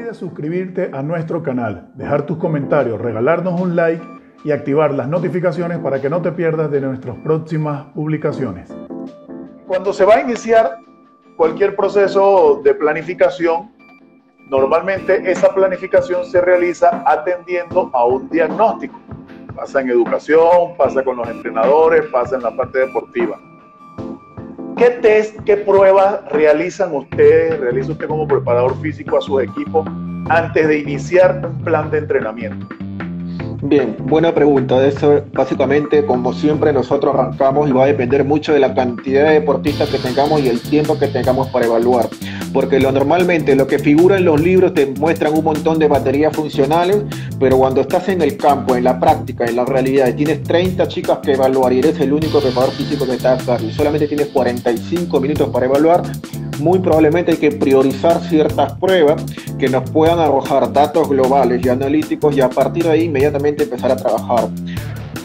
olvides suscribirte a nuestro canal, dejar tus comentarios, regalarnos un like y activar las notificaciones para que no te pierdas de nuestras próximas publicaciones. Cuando se va a iniciar cualquier proceso de planificación, normalmente esa planificación se realiza atendiendo a un diagnóstico. Pasa en educación, pasa con los entrenadores, pasa en la parte deportiva. ¿Qué test, qué pruebas realiza usted como preparador físico a sus equipos antes de iniciar un plan de entrenamiento? Bien, buena pregunta. De eso, básicamente, como siempre, nosotros arrancamos y va a depender mucho de la cantidad de deportistas que tengamos y el tiempo que tengamos para evaluar. Porque normalmente lo que figura en los libros te muestran un montón de baterías funcionales, pero cuando estás en el campo, en la práctica, en la realidad, y tienes 30 chicas que evaluar y eres el único preparador físico que está acá y solamente tienes 45 minutos para evaluar, muy probablemente hay que priorizar ciertas pruebas que nos puedan arrojar datos globales y analíticos y a partir de ahí inmediatamente empezar a trabajar.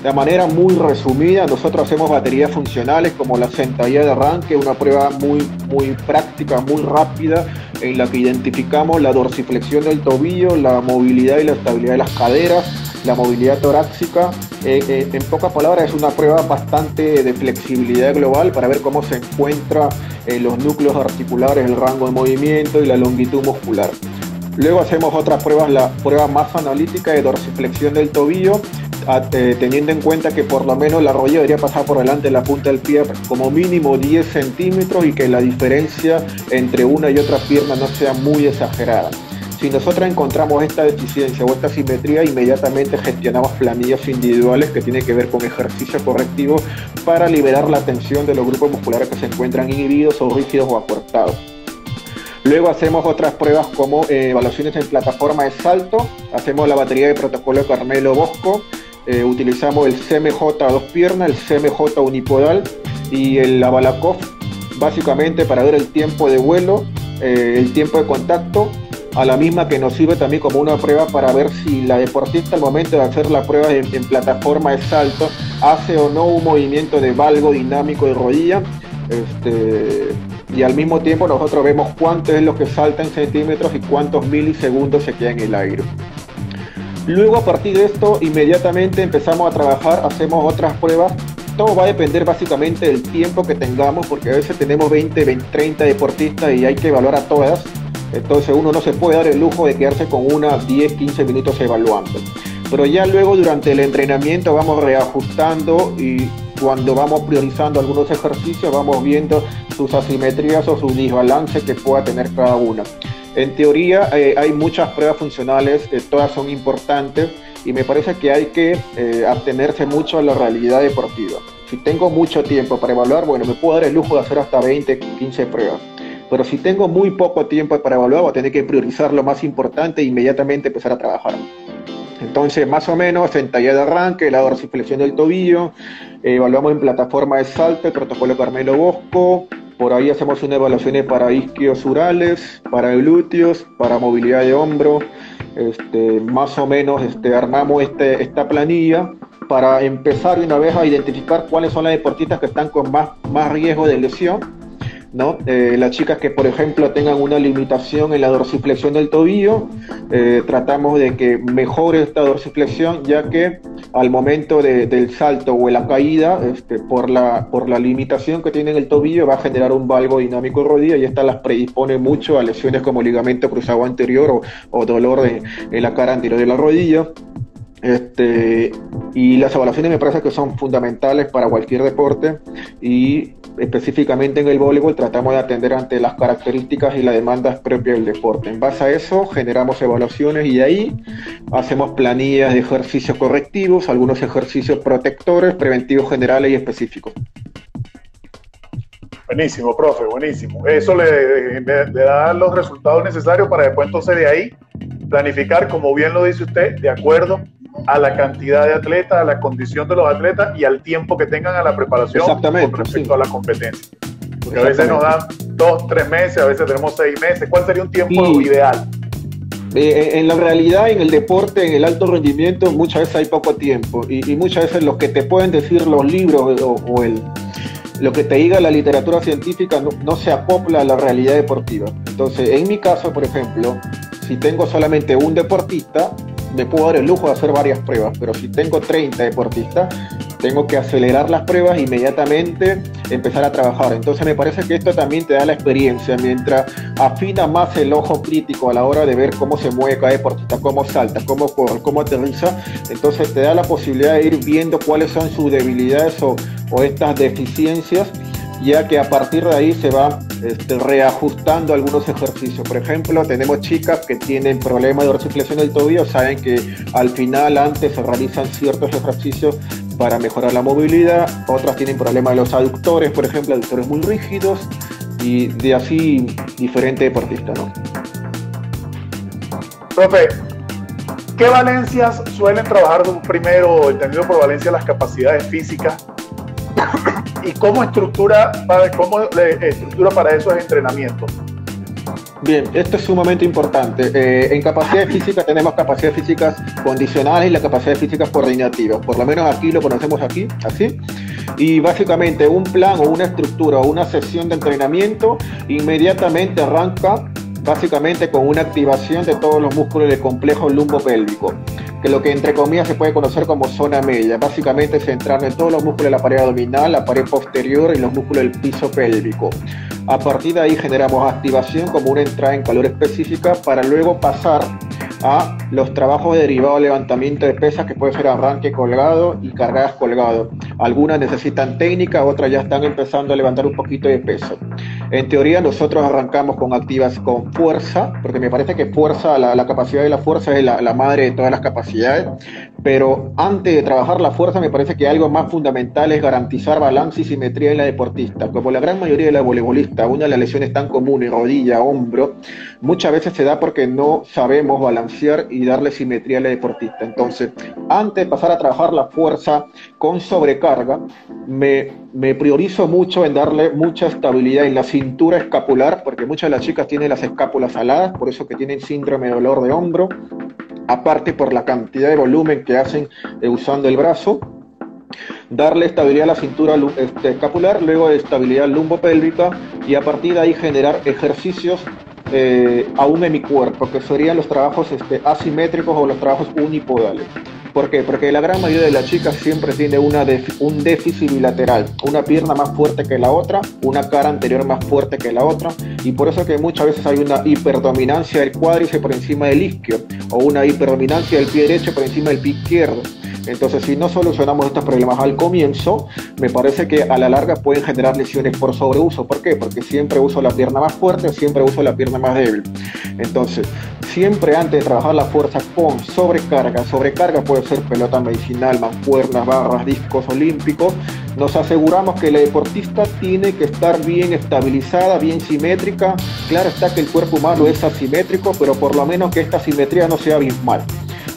De manera muy resumida, nosotros hacemos baterías funcionales como la sentadilla de arranque, una prueba muy práctica, muy rápida, en la que identificamos la dorsiflexión del tobillo, la movilidad y la estabilidad de las caderas, la movilidad torácica. En pocas palabras, es una prueba bastante de flexibilidad global para ver cómo se encuentra los núcleos articulares, el rango de movimiento y la longitud muscular. Luego hacemos otras pruebas, la prueba más analítica de dorsiflexión del tobillo, teniendo en cuenta que por lo menos la rodilla debería pasar por delante de la punta del pie como mínimo 10 centímetros y que la diferencia entre una y otra pierna no sea muy exagerada. Si nosotros encontramos esta deficiencia o esta asimetría, inmediatamente gestionamos planillas individuales que tienen que ver con ejercicios correctivos para liberar la tensión de los grupos musculares que se encuentran inhibidos o rígidos o acortados. Luego hacemos otras pruebas como evaluaciones en plataforma de salto, hacemos la batería de protocolo de Carmelo Bosco, utilizamos el CMJ a dos piernas, el CMJ unipodal y el Abalakov, básicamente para ver el tiempo de vuelo, el tiempo de contacto, a la misma que nos sirve también como una prueba para ver si la deportista al momento de hacer la prueba en plataforma de salto hace o no un movimiento de valgo dinámico de rodilla. Y al mismo tiempo nosotros vemos cuánto es lo que salta en centímetros y cuántos milisegundos se queda en el aire. Luego, a partir de esto, inmediatamente empezamos a trabajar, hacemos otras pruebas. Todo va a depender básicamente del tiempo que tengamos, porque a veces tenemos 20, 30 deportistas y hay que evaluar a todas. Entonces uno no se puede dar el lujo de quedarse con una 10, 15 minutos evaluando. Pero ya luego durante el entrenamiento vamos reajustando y cuando vamos priorizando algunos ejercicios vamos viendo sus asimetrías o sus desbalances que pueda tener cada una. En teoría hay muchas pruebas funcionales, todas son importantes y me parece que hay que atenerse mucho a la realidad deportiva. Si tengo mucho tiempo para evaluar, bueno, me puedo dar el lujo de hacer hasta 20, 15 pruebas. Pero si tengo muy poco tiempo para evaluar, voy a tener que priorizar lo más importante e inmediatamente empezar a trabajar. Entonces, más o menos, sentadilla de arranque, la dorsiflexión del tobillo, evaluamos en plataforma de salto, el protocolo Carmelo Bosco, por ahí hacemos una evaluación para isquios urales, para glúteos, para movilidad de hombro, más o menos armamos esta planilla para empezar de una vez a identificar cuáles son las deportistas que están con más riesgo de lesión, ¿no? Las chicas que por ejemplo tengan una limitación en la dorsiflexión del tobillo, tratamos de que mejore esta dorsiflexión, ya que al momento del salto o de la caída, por la limitación que tiene en el tobillo va a generar un valgo dinámico de rodilla y esta las predispone mucho a lesiones como ligamento cruzado anterior o dolor en la cara anterior de la rodilla. Y las evaluaciones me parece que son fundamentales para cualquier deporte y específicamente en el voleibol tratamos de atender ante las características y las demandas propias del deporte. En base a eso generamos evaluaciones y de ahí hacemos planillas de ejercicios correctivos, algunos ejercicios protectores, preventivos generales y específicos. Buenísimo, profe, buenísimo. Eso le da los resultados necesarios para después entonces de ahí planificar, como bien lo dice usted, de acuerdo a la cantidad de atletas, a la condición de los atletas y al tiempo que tengan a la preparación con respecto a la competencia. Porque a veces nos dan 2, 3 meses, a veces tenemos 6 meses. ¿Cuál sería un tiempo ideal? En la realidad, en el deporte, en el alto rendimiento, muchas veces hay poco tiempo y muchas veces lo que te pueden decir los libros o lo que te diga la literatura científica no se acopla a la realidad deportiva. Entonces, en mi caso, por ejemplo, si tengo solamente un deportista, me puedo dar el lujo de hacer varias pruebas, pero si tengo 30 deportistas, tengo que acelerar las pruebas, inmediatamente empezar a trabajar. Entonces me parece que esto también te da la experiencia, mientras afina más el ojo crítico a la hora de ver cómo se mueve cada deportista, cómo salta, cómo corre, cómo aterriza, entonces te da la posibilidad de ir viendo cuáles son sus debilidades o estas deficiencias, ya que a partir de ahí se va reajustando algunos ejercicios. Por ejemplo, tenemos chicas que tienen problemas de dorsiflexión del tobillo, saben que al final antes se realizan ciertos ejercicios para mejorar la movilidad, otras tienen problemas de los aductores, por ejemplo, aductores muy rígidos, y de así diferentes deportistas, ¿no? Profe, ¿qué valencias suelen trabajar primero, entendido por valencia, las capacidades físicas? ¿Y cómo estructura para esos entrenamientos? Bien, esto es sumamente importante. En capacidades físicas tenemos capacidades físicas condicionales y las capacidades físicas coordinativas. Por lo menos aquí lo conocemos aquí, así. Y básicamente un plan o una estructura o una sesión de entrenamiento inmediatamente arranca básicamente con una activación de todos los músculos del complejo lumbopélvico, que lo que entre comillas se puede conocer como zona media. Básicamente centrarnos en todos los músculos de la pared abdominal, la pared posterior y los músculos del piso pélvico. A partir de ahí generamos activación como una entrada en calor específica para luego pasar a los trabajos derivados de levantamiento de pesas, que puede ser arranque colgado y cargadas colgado. Algunas necesitan técnica, otras ya están empezando a levantar un poquito de peso. En teoría nosotros arrancamos con fuerza, porque me parece que fuerza, la capacidad de la fuerza es la madre de todas las capacidades, pero antes de trabajar la fuerza me parece que algo más fundamental es garantizar balance y simetría en la deportista. Como la gran mayoría de los voleibolistas, una de las lesiones tan comunes, rodilla, hombro, muchas veces se da porque no sabemos balancear y darle simetría a la deportista. Entonces, antes de pasar a trabajar la fuerza con sobrecarga, me priorizo mucho en darle mucha estabilidad en la cintura escapular, porque muchas de las chicas tienen las escápulas aladas, por eso que tienen síndrome de dolor de hombro, aparte por la cantidad de volumen que hacen usando el brazo. Darle estabilidad a la cintura escapular, luego de estabilidad lumbopélvica, y a partir de ahí generar ejercicios aún en mi cuerpo, que serían los trabajos asimétricos o los trabajos unipodales. ¿Por qué? Porque la gran mayoría de las chicas siempre tiene un déficit bilateral, una pierna más fuerte que la otra, una cara anterior más fuerte que la otra, y por eso que muchas veces hay una hiperdominancia del cuádriceps por encima del isquio, o una hiperdominancia del pie derecho por encima del pie izquierdo. Entonces, si no solucionamos estos problemas al comienzo, me parece que a la larga pueden generar lesiones por sobreuso. ¿Por qué? Porque siempre uso la pierna más fuerte, siempre uso la pierna más débil. Entonces, siempre antes de trabajar la fuerza con sobrecarga puede ser pelota medicinal, mancuernas, barras, discos olímpicos, nos aseguramos que la deportista tiene que estar bien estabilizada, bien simétrica. Claro está que el cuerpo humano es asimétrico, pero por lo menos que esta simetría no sea abismal.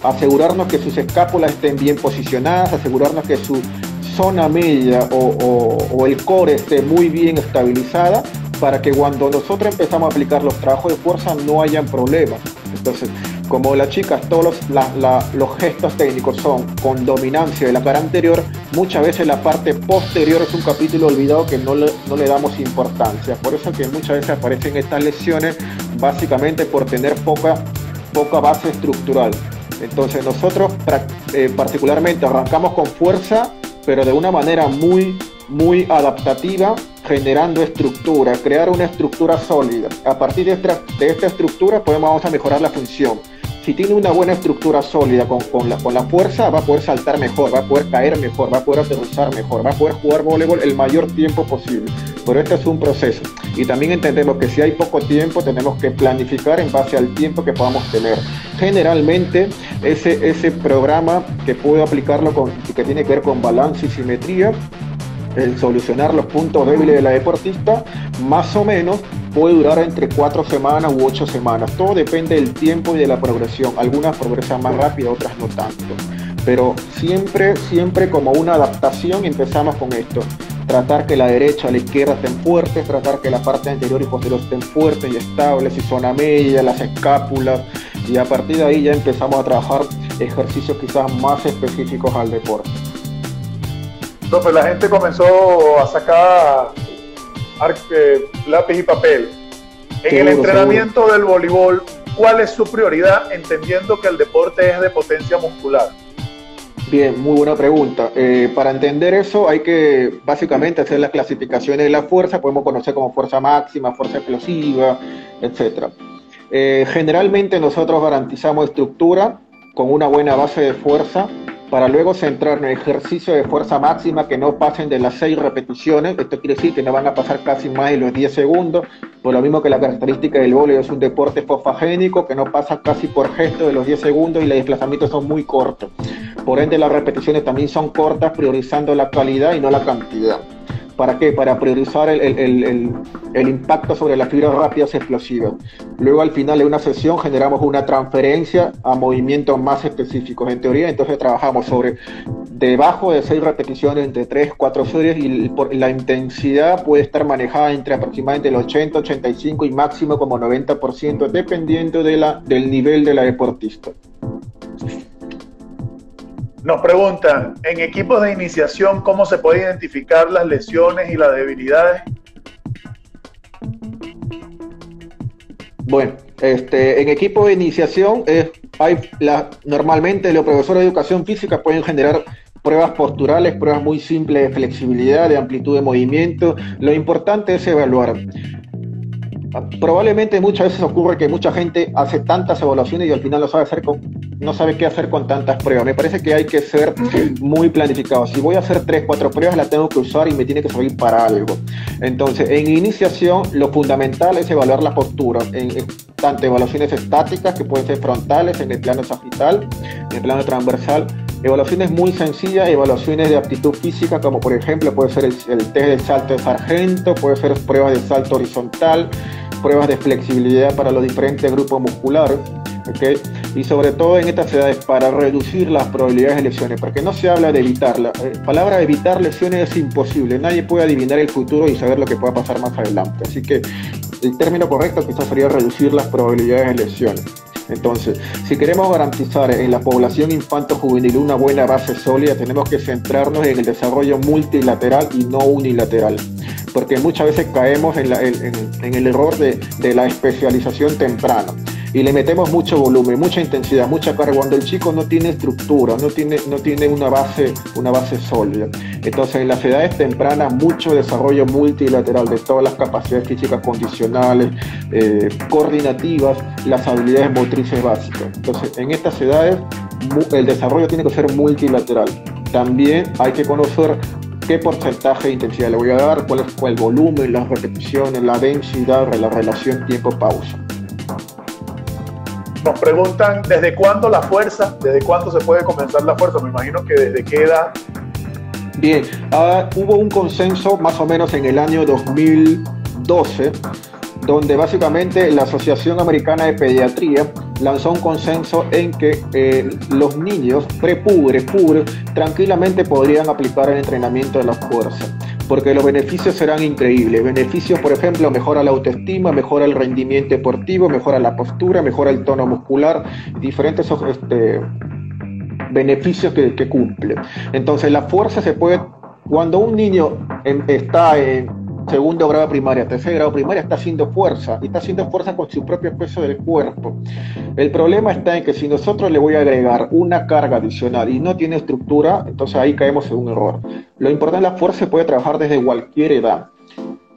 Asegurarnos que sus escápulas estén bien posicionadas, asegurarnos que su zona media o el core esté muy bien estabilizada, para que cuando nosotros empezamos a aplicar los trabajos de fuerza no hayan problemas. Entonces, como las chicas, todos los gestos técnicos son con dominancia de la cara anterior, muchas veces la parte posterior es un capítulo olvidado que no le damos importancia. Por eso que muchas veces aparecen estas lesiones, básicamente por tener poca base estructural. Entonces nosotros particularmente arrancamos con fuerza, pero de una manera muy adaptativa, generando estructura, crear una estructura sólida. A partir de esta estructura vamos a mejorar la función. Si tiene una buena estructura sólida con la fuerza, va a poder saltar mejor, va a poder caer mejor, va a poder aterrizar mejor, va a poder jugar voleibol el mayor tiempo posible. Pero este es un proceso. Y también entendemos que si hay poco tiempo, tenemos que planificar en base al tiempo que podamos tener. Generalmente, ese programa que puedo aplicarlo que tiene que ver con balance y simetría, el solucionar los puntos débiles de la deportista, más o menos puede durar entre 4 semanas u 8 semanas. Todo depende del tiempo y de la progresión. Algunas progresan más rápido, otras no tanto. Pero siempre como una adaptación empezamos con esto. Tratar que la derecha y la izquierda estén fuertes, tratar que la parte anterior y posterior estén fuertes y estables, y zona media, las escápulas, y a partir de ahí ya empezamos a trabajar ejercicios quizás más específicos al deporte. Profe, la gente comenzó a sacar lápiz y papel. En el entrenamiento del voleibol, cuál es su prioridad, entendiendo que el deporte es de potencia muscular? Bien, muy buena pregunta. Para entender eso hay que básicamente hacer las clasificaciones de la fuerza. Podemos conocer como fuerza máxima, fuerza explosiva, etcétera. Generalmente nosotros garantizamos estructura con una buena base de fuerza para luego centrarnos en ejercicios de fuerza máxima que no pasen de las 6 repeticiones. Esto quiere decir que no van a pasar casi más de los 10 segundos, por lo mismo que la característica del vóley es un deporte fosfagénico que no pasa casi por gesto de los 10 segundos y los desplazamientos son muy cortos. Por ende, las repeticiones también son cortas, priorizando la calidad y no la cantidad. ¿Para qué? Para priorizar el impacto sobre las fibras rápidas explosivas. Luego, al final de una sesión, generamos una transferencia a movimientos más específicos. En teoría, entonces trabajamos sobre debajo de 6 repeticiones, entre 3, 4 series, y la intensidad puede estar manejada entre aproximadamente el 80, 85 y máximo como 90%, dependiendo del nivel de la deportista. Nos preguntan, en equipos de iniciación, ¿cómo se puede identificar las lesiones y las debilidades? Bueno, en equipos de iniciación, normalmente los profesores de educación física pueden generar pruebas posturales, pruebas muy simples de flexibilidad, de amplitud de movimiento. Lo importante es evaluar. Probablemente muchas veces ocurre que mucha gente hace tantas evaluaciones y al final no sabe qué hacer con tantas pruebas. Me parece que hay que ser muy planificado. Si voy a hacer 3, 4 pruebas, las tengo que usar y me tiene que servir para algo. Entonces, en iniciación, lo fundamental es evaluar la postura, tanto evaluaciones estáticas, que pueden ser frontales, en el plano sagital, en el plano transversal, evaluaciones muy sencillas, evaluaciones de aptitud física, como por ejemplo puede ser el test del salto de sargento, puede ser pruebas de salto horizontal, pruebas de flexibilidad para los diferentes grupos musculares, ¿okay? Y sobre todo en estas edades para reducir las probabilidades de lesiones, porque no se habla de evitarla. La palabra evitar lesiones es imposible, nadie puede adivinar el futuro y saber lo que pueda pasar más adelante, así que el término correcto quizás sería reducir las probabilidades de lesiones. Entonces, si queremos garantizar en la población infanto-juvenil una buena base sólida, tenemos que centrarnos en el desarrollo multilateral y no unilateral, porque muchas veces caemos en el error de la especialización temprana y le metemos mucho volumen, mucha intensidad, mucha carga, cuando el chico no tiene estructura, no tiene una base sólida. Entonces, en las edades tempranas, mucho desarrollo multilateral de todas las capacidades físicas condicionales, coordinativas, las habilidades motrices básicas. Entonces, en estas edades, el desarrollo tiene que ser multilateral. También hay que conocer qué porcentaje de intensidad le voy a dar, cuál es el volumen, las repeticiones, la densidad, la relación tiempo-pausa. Nos preguntan, ¿desde cuándo la fuerza? ¿Desde cuándo se puede comenzar la fuerza? Me imagino que desde qué edad. Bien, hubo un consenso más o menos en el año 2012, donde básicamente la Asociación Americana de Pediatría lanzó un consenso en que los niños prepubres, tranquilamente podrían aplicar el entrenamiento de la fuerza, porque los beneficios serán increíbles. Beneficios, por ejemplo, mejora la autoestima, mejora el rendimiento deportivo, mejora la postura, mejora el tono muscular, diferentes beneficios que cumple. Entonces, la fuerza se puede, cuando un niño está en segundo grado de primaria, tercer grado de primaria, está haciendo fuerza con su propio peso del cuerpo. El problema está en que si nosotros le voy a agregar una carga adicional y no tiene estructura, entonces ahí caemos en un error. Lo importante es que la fuerza se puede trabajar desde cualquier edad.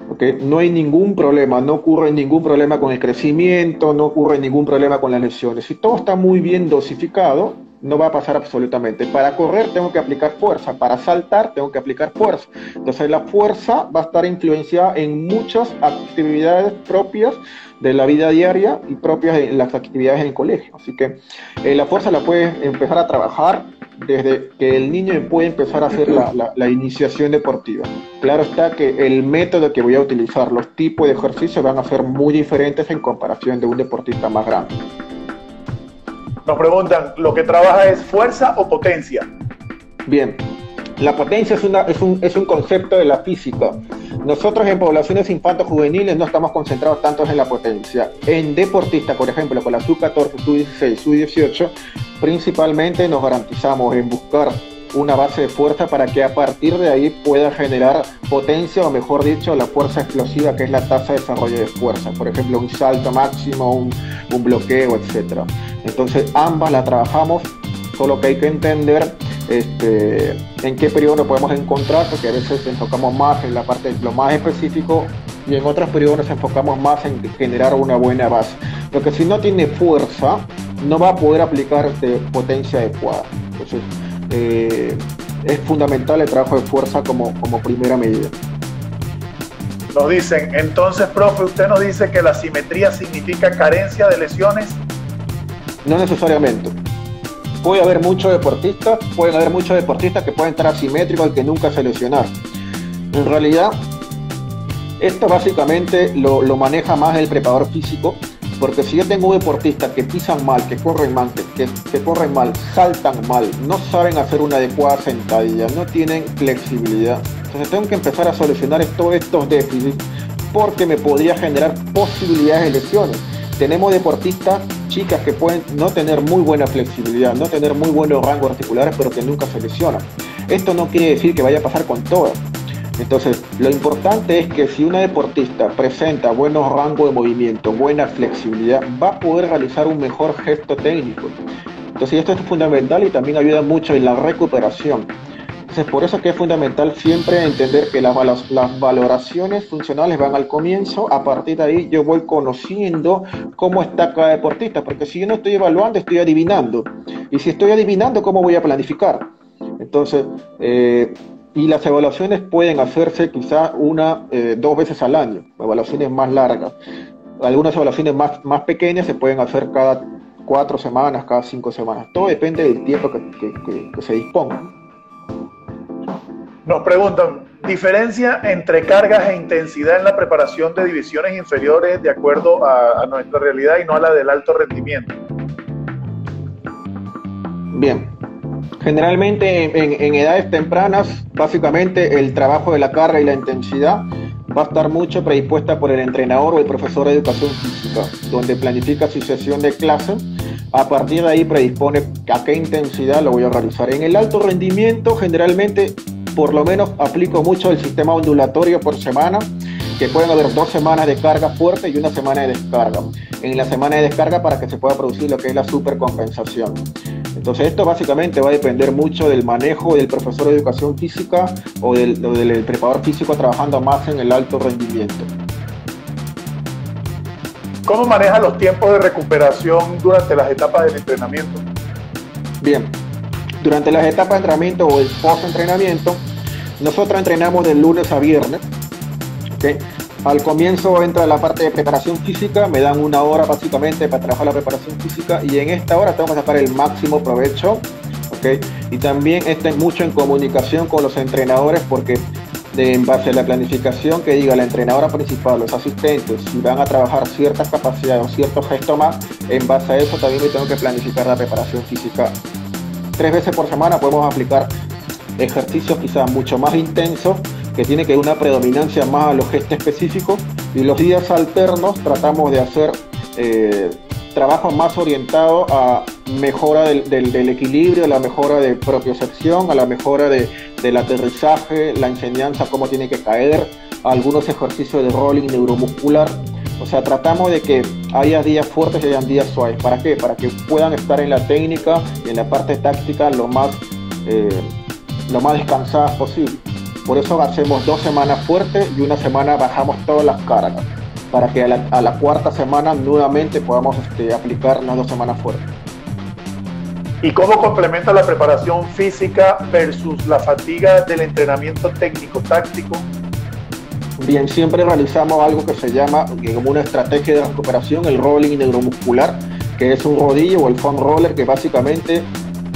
¿Okay? No hay ningún problema, no ocurre ningún problema con el crecimiento, no ocurre ningún problema con las lesiones. Si todo está muy bien dosificado, no va a pasar absolutamente. Para correr tengo que aplicar fuerza, para saltar tengo que aplicar fuerza. Entonces la fuerza va a estar influenciada en muchas actividades propias de la vida diaria y propias de las actividades en el colegio. Así que la fuerza la puedes empezar a trabajar desde que el niño puede empezar a hacer la iniciación deportiva. Claro está que el método que voy a utilizar, los tipos de ejercicios van a ser muy diferentes en comparación de un deportista más grande. Nos preguntan, ¿lo que trabaja es fuerza o potencia? Bien, la potencia es un concepto de la física. Nosotros en poblaciones infanto-juveniles no estamos concentrados tanto en la potencia. En deportistas, por ejemplo, con la SU-14, SU-16, SU-18, principalmente nos garantizamos en buscar una base de fuerza para que a partir de ahí pueda generar potencia, o mejor dicho, la fuerza explosiva, que es la tasa de desarrollo de fuerza. Por ejemplo, un salto máximo, un bloqueo, etc. Entonces, ambas la trabajamos, solo que hay que entender en qué periodo nos podemos encontrar, porque a veces enfocamos más en la parte de lo más específico y en otros periodos nos enfocamos más en generar una buena base. Porque si no tiene fuerza, no va a poder aplicar potencia adecuada. Entonces, es fundamental el trabajo de fuerza como primera medida. Nos dicen, entonces, profe, usted nos dice que la simetría significa carencia de lesiones. No necesariamente. Pueden haber muchos deportistas que pueden estar asimétricos y que nunca se lesionar. En realidad, esto básicamente lo maneja más el preparador físico, porque si yo tengo un deportista que pisan mal, que corren mal, saltan mal, no saben hacer una adecuada sentadilla, no tienen flexibilidad, entonces tengo que empezar a solucionar todos estos déficits, porque me podría generar posibilidades de lesiones. Tenemos deportistas, chicas, que pueden no tener muy buena flexibilidad, no tener muy buenos rangos articulares, pero que nunca se lesionan. Esto no quiere decir que vaya a pasar con todas. Entonces, lo importante es que si una deportista presenta buenos rangos de movimiento, buena flexibilidad, va a poder realizar un mejor gesto técnico. Entonces, esto es fundamental y también ayuda mucho en la recuperación. Entonces, por eso es que es fundamental siempre entender que las valoraciones funcionales van al comienzo. A partir de ahí yo voy conociendo cómo está cada deportista, porque si yo no estoy evaluando, estoy adivinando. Y si estoy adivinando, ¿cómo voy a planificar? Entonces, y las evaluaciones pueden hacerse quizá dos veces al año, evaluaciones más largas. Algunas evaluaciones más pequeñas se pueden hacer cada 4 semanas, cada 5 semanas. Todo depende del tiempo que se disponga. Nos preguntan, ¿diferencia entre cargas e intensidad en la preparación de divisiones inferiores de acuerdo a nuestra realidad y no a la del alto rendimiento? Bien. Generalmente en edades tempranas, básicamente el trabajo de la carga y la intensidad va a estar mucho predispuesta por el entrenador o el profesor de educación física, donde planifica su sesión de clase. A partir de ahí predispone a qué intensidad lo voy a realizar. En el alto rendimiento, generalmente, por lo menos aplico mucho el sistema ondulatorio por semana, que pueden haber 2 semanas de carga fuerte y 1 semana de descarga. En la semana de descarga, para que se pueda producir lo que es la supercompensación. Entonces, esto básicamente va a depender mucho del manejo del profesor de educación física o del preparador físico trabajando más en el alto rendimiento. ¿Cómo maneja los tiempos de recuperación durante las etapas del entrenamiento? Bien, durante las etapas de entrenamiento o el post-entrenamiento, nosotros entrenamos de lunes a viernes. ¿Okay? Al comienzo entra la parte de preparación física, me dan 1 hora básicamente para trabajar la preparación física, y en esta hora tengo que sacar el máximo provecho. ¿Okay? Y también mucho en comunicación con los entrenadores, porque en base a la planificación que diga la entrenadora principal, los asistentes, si van a trabajar ciertas capacidades o ciertos gestos más, en base a eso también me tengo que planificar la preparación física. 3 veces por semana podemos aplicar ejercicios quizás mucho más intensos, que tiene que dar una predominancia más a los gestos específicos, y los días alternos tratamos de hacer trabajo más orientado a mejora del equilibrio, la mejora de propiocepción, a la mejora del aterrizaje, la enseñanza cómo tiene que caer, algunos ejercicios de rolling neuromuscular. O sea, tratamos de que haya días fuertes y hayan días suaves. ¿Para qué? Para que puedan estar en la técnica y en la parte táctica lo más descansadas posible. Por eso hacemos 2 semanas fuertes y 1 semana bajamos todas las cargas, para que a la 4ª semana nuevamente podamos aplicar las 2 semanas fuertes. ¿Y cómo complementa la preparación física versus la fatiga del entrenamiento técnico-táctico? Bien, siempre realizamos algo que se llama como una estrategia de recuperación, el rolling neuromuscular, que es un rodillo o el foam roller, que básicamente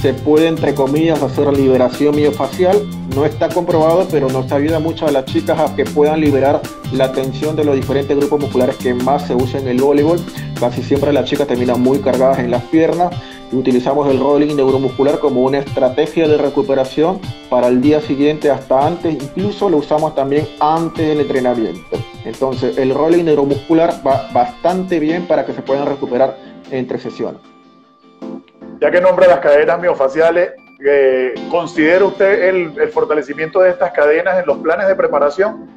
se puede, entre comillas, hacer liberación miofacial. No está comprobado, pero nos ayuda mucho a las chicas a que puedan liberar la tensión de los diferentes grupos musculares que más se usan en el voleibol. Casi siempre las chicas terminan muy cargadas en las piernas, y utilizamos el rolling neuromuscular como una estrategia de recuperación para el día siguiente, hasta antes, incluso lo usamos también antes del entrenamiento. Entonces el rolling neuromuscular va bastante bien para que se puedan recuperar entre sesiones. Ya que nombra las cadenas miofaciales, ¿Considera usted el fortalecimiento de estas cadenas en los planes de preparación?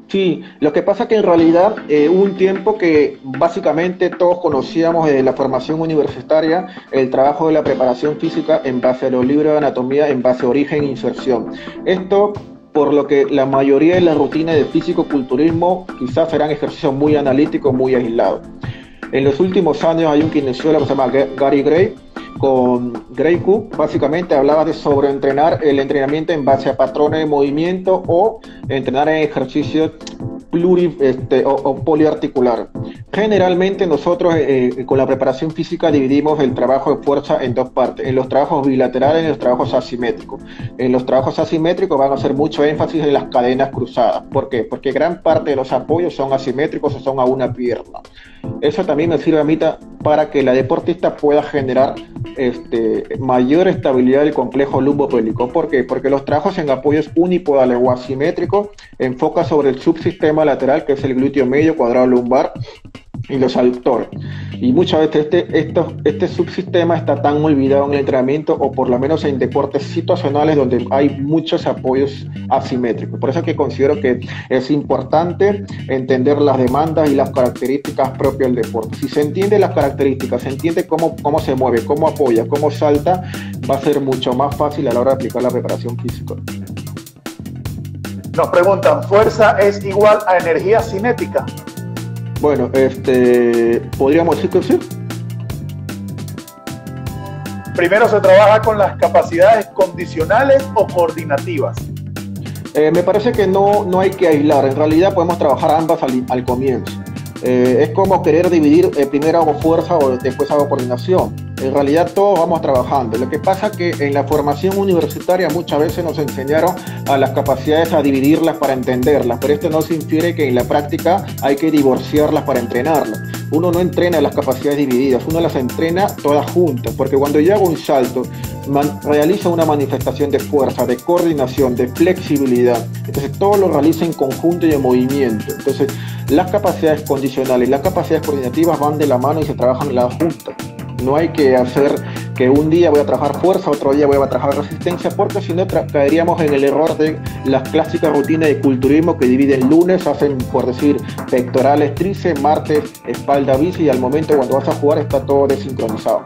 Sí, lo que pasa que en realidad hubo un tiempo que básicamente todos conocíamos de la formación universitaria el trabajo de la preparación física en base a los libros de anatomía, en base a origen e inserción. Esto por lo que la mayoría de la rutina de físico-culturismo quizás eran ejercicios muy analíticos, muy aislados. En los últimos años hay un kinesiólogo que se llama Gary Gray, con Gray Cook, básicamente hablaba de sobreentrenar el entrenamiento en base a patrones de movimiento o entrenar en ejercicios o poliarticular. Generalmente nosotros con la preparación física dividimos el trabajo de fuerza en dos partes, en los trabajos bilaterales y en los trabajos asimétricos. En los trabajos asimétricos van a hacer mucho énfasis en las cadenas cruzadas. ¿Por qué? Porque gran parte de los apoyos son asimétricos o son a una pierna. Eso también me sirve a mí para que la deportista pueda generar mayor estabilidad del complejo lumbopélvico. ¿Por qué? Porque los trabajos en apoyos unipodales o asimétricos enfocan sobre el subsistema lateral, que es el glúteo medio, cuadrado lumbar y los aductores. Y muchas veces este subsistema está tan olvidado en el entrenamiento, o por lo menos en deportes situacionales donde hay muchos apoyos asimétricos. Por eso es que considero que es importante entender las demandas y las características propias del deporte. Si se entiende las características, se entiende cómo se mueve, cómo apoya, cómo salta, va a ser mucho más fácil a la hora de aplicar la preparación física. Nos preguntan, ¿fuerza es igual a energía cinética? Bueno, podríamos decir que sí. Primero se trabaja con las capacidades condicionales o coordinativas. Me parece que no hay que aislar. En realidad podemos trabajar ambas al comienzo. Es como querer dividir, primero hago fuerza o después hago coordinación. En realidad todos vamos trabajando. Lo que pasa es que en la formación universitaria muchas veces nos enseñaron a las capacidades a dividirlas para entenderlas, pero esto no se infiere que en la práctica hay que divorciarlas para entrenarlas. Uno no entrena las capacidades divididas, uno las entrena todas juntas, porque cuando yo hago un salto, realizo una manifestación de fuerza, de coordinación, de flexibilidad. Entonces todo lo realiza en conjunto y en movimiento. Entonces las capacidades condicionales y las capacidades coordinativas van de la mano y se trabajan las juntas. No hay que hacer que un día voy a trabajar fuerza, otro día voy a trabajar resistencia, porque si no caeríamos en el error de las clásicas rutinas de culturismo que dividen lunes, hacen, por decir, pectorales, tríceps, martes, espalda, bici, y al momento cuando vas a jugar está todo desincronizado.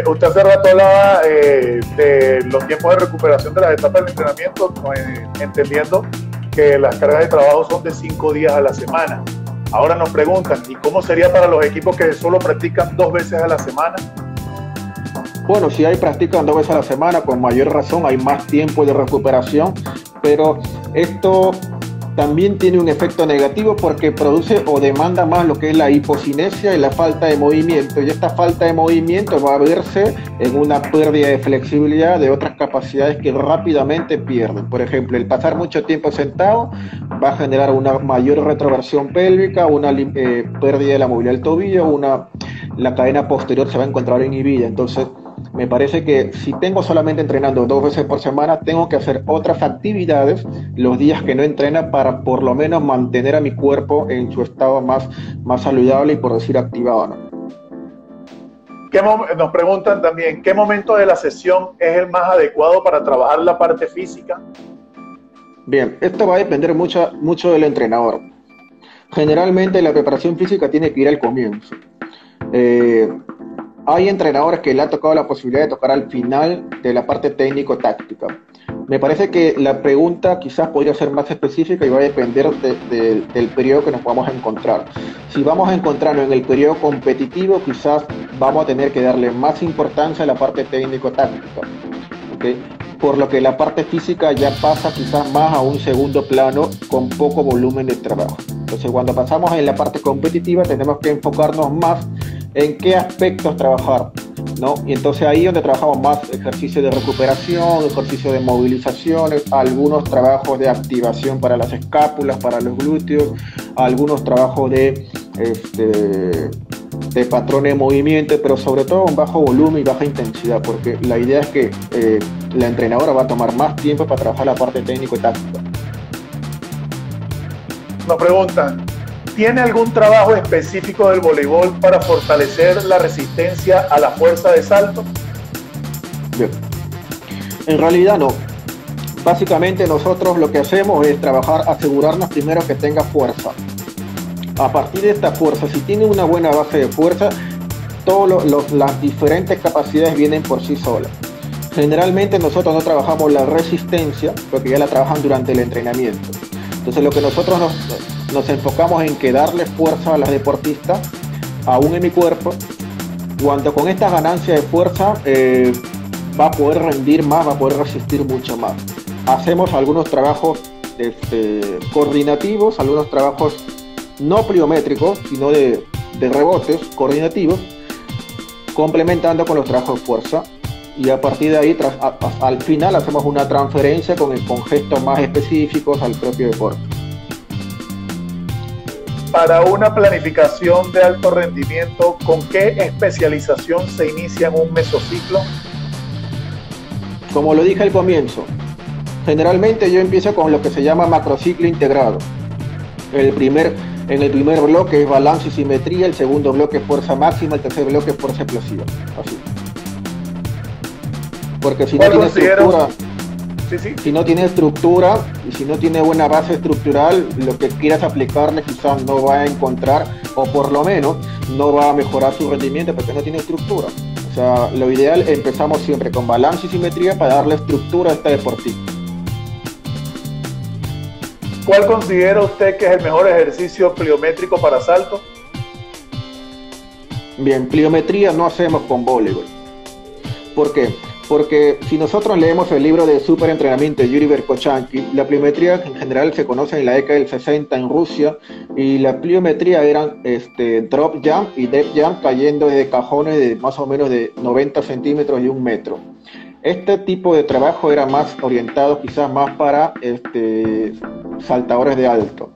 Usted hace rato hablaba de los tiempos de recuperación de las etapas del entrenamiento, entendiendo que las cargas de trabajo son de 5 días a la semana. Ahora nos preguntan, ¿y cómo sería para los equipos que solo practican 2 veces a la semana? Bueno, si hay practican 2 veces a la semana, con mayor razón hay más tiempo de recuperación, pero esto también tiene un efecto negativo porque produce o demanda más lo que es la hipocinesia y la falta de movimiento, y esta falta de movimiento va a verse en una pérdida de flexibilidad de otras capacidades que rápidamente pierden. Por ejemplo, el pasar mucho tiempo sentado va a generar una mayor retroversión pélvica, una pérdida de la movilidad del tobillo, la cadena posterior se va a encontrar inhibida. Entonces me parece que si tengo solamente entrenando 2 veces por semana, tengo que hacer otras actividades los días que no entrena para por lo menos mantener a mi cuerpo en su estado más saludable y, por decir, activado, ¿no? Nos preguntan también, ¿qué momento de la sesión es el más adecuado para trabajar la parte física? Bien, esto va a depender mucho del entrenador. Generalmente la preparación física tiene que ir al comienzo. Hay entrenadores que le ha tocado la posibilidad de tocar al final de la parte técnico-táctica. Me parece que la pregunta quizás podría ser más específica y va a depender del periodo que nos vamos a encontrar. Si vamos a encontrarnos en el periodo competitivo, quizás vamos a tener que darle más importancia a la parte técnico-táctica, ¿okay? Por lo que la parte física ya pasa quizás más a un segundo plano con poco volumen de trabajo. Entonces, cuando pasamos en la parte competitiva, tenemos que enfocarnos más en qué aspectos trabajar, ¿no? Y entonces ahí es donde trabajamos más ejercicios de recuperación, ejercicios de movilizaciones, algunos trabajos de activación para las escápulas, para los glúteos, algunos trabajos de patrones de movimiento, pero sobre todo en bajo volumen y baja intensidad, porque la idea es que la entrenadora va a tomar más tiempo para trabajar la parte técnico y táctica. Nos preguntan, ¿tiene algún trabajo específico del voleibol para fortalecer la resistencia a la fuerza de salto? Bien. En realidad no. Básicamente nosotros lo que hacemos es trabajar, asegurarnos primero que tenga fuerza. A partir de esta fuerza, si tiene una buena base de fuerza, todas las diferentes capacidades vienen por sí solas. Generalmente nosotros no trabajamos la resistencia, porque ya la trabajan durante el entrenamiento. Entonces lo que nosotros nos enfocamos en que darle fuerza a las deportistas, aún en mi cuerpo, cuando con esta ganancia de fuerza va a poder rendir más, va a poder resistir mucho más. Hacemos algunos trabajos coordinativos, algunos trabajos no pliométricos, sino de rebotes coordinativos, complementando con los trabajos de fuerza, y a partir de ahí al final hacemos una transferencia con gestos más específicos al propio deporte. Para una planificación de alto rendimiento, ¿con qué especialización se inicia en un mesociclo? Como lo dije al comienzo, generalmente yo empiezo con lo que se llama macrociclo integrado. En el primer bloque es balance y simetría, el segundo bloque es fuerza máxima, el tercer bloque es fuerza explosiva. Así. Porque si no tiene estructura, si no tiene estructura y si no tiene buena base estructural, lo que quieras aplicarle quizás no va a encontrar, o por lo menos no va a mejorar su rendimiento porque no tiene estructura. O sea, lo ideal, empezamos siempre con balance y simetría para darle estructura a este deportista. ¿Cuál considera usted que es el mejor ejercicio pliométrico para salto? Bien, pliometría no hacemos con voleibol. ¿Por qué? Porque si nosotros leemos el libro de superentrenamiento de Yuri Verkhoshansky, la pliometría en general se conoce en la década del 60 en Rusia, y la pliometría eran drop jump y depth jump cayendo de cajones de más o menos de 90 centímetros y 1 metro. Este tipo de trabajo era más orientado quizás más para saltadores de alto.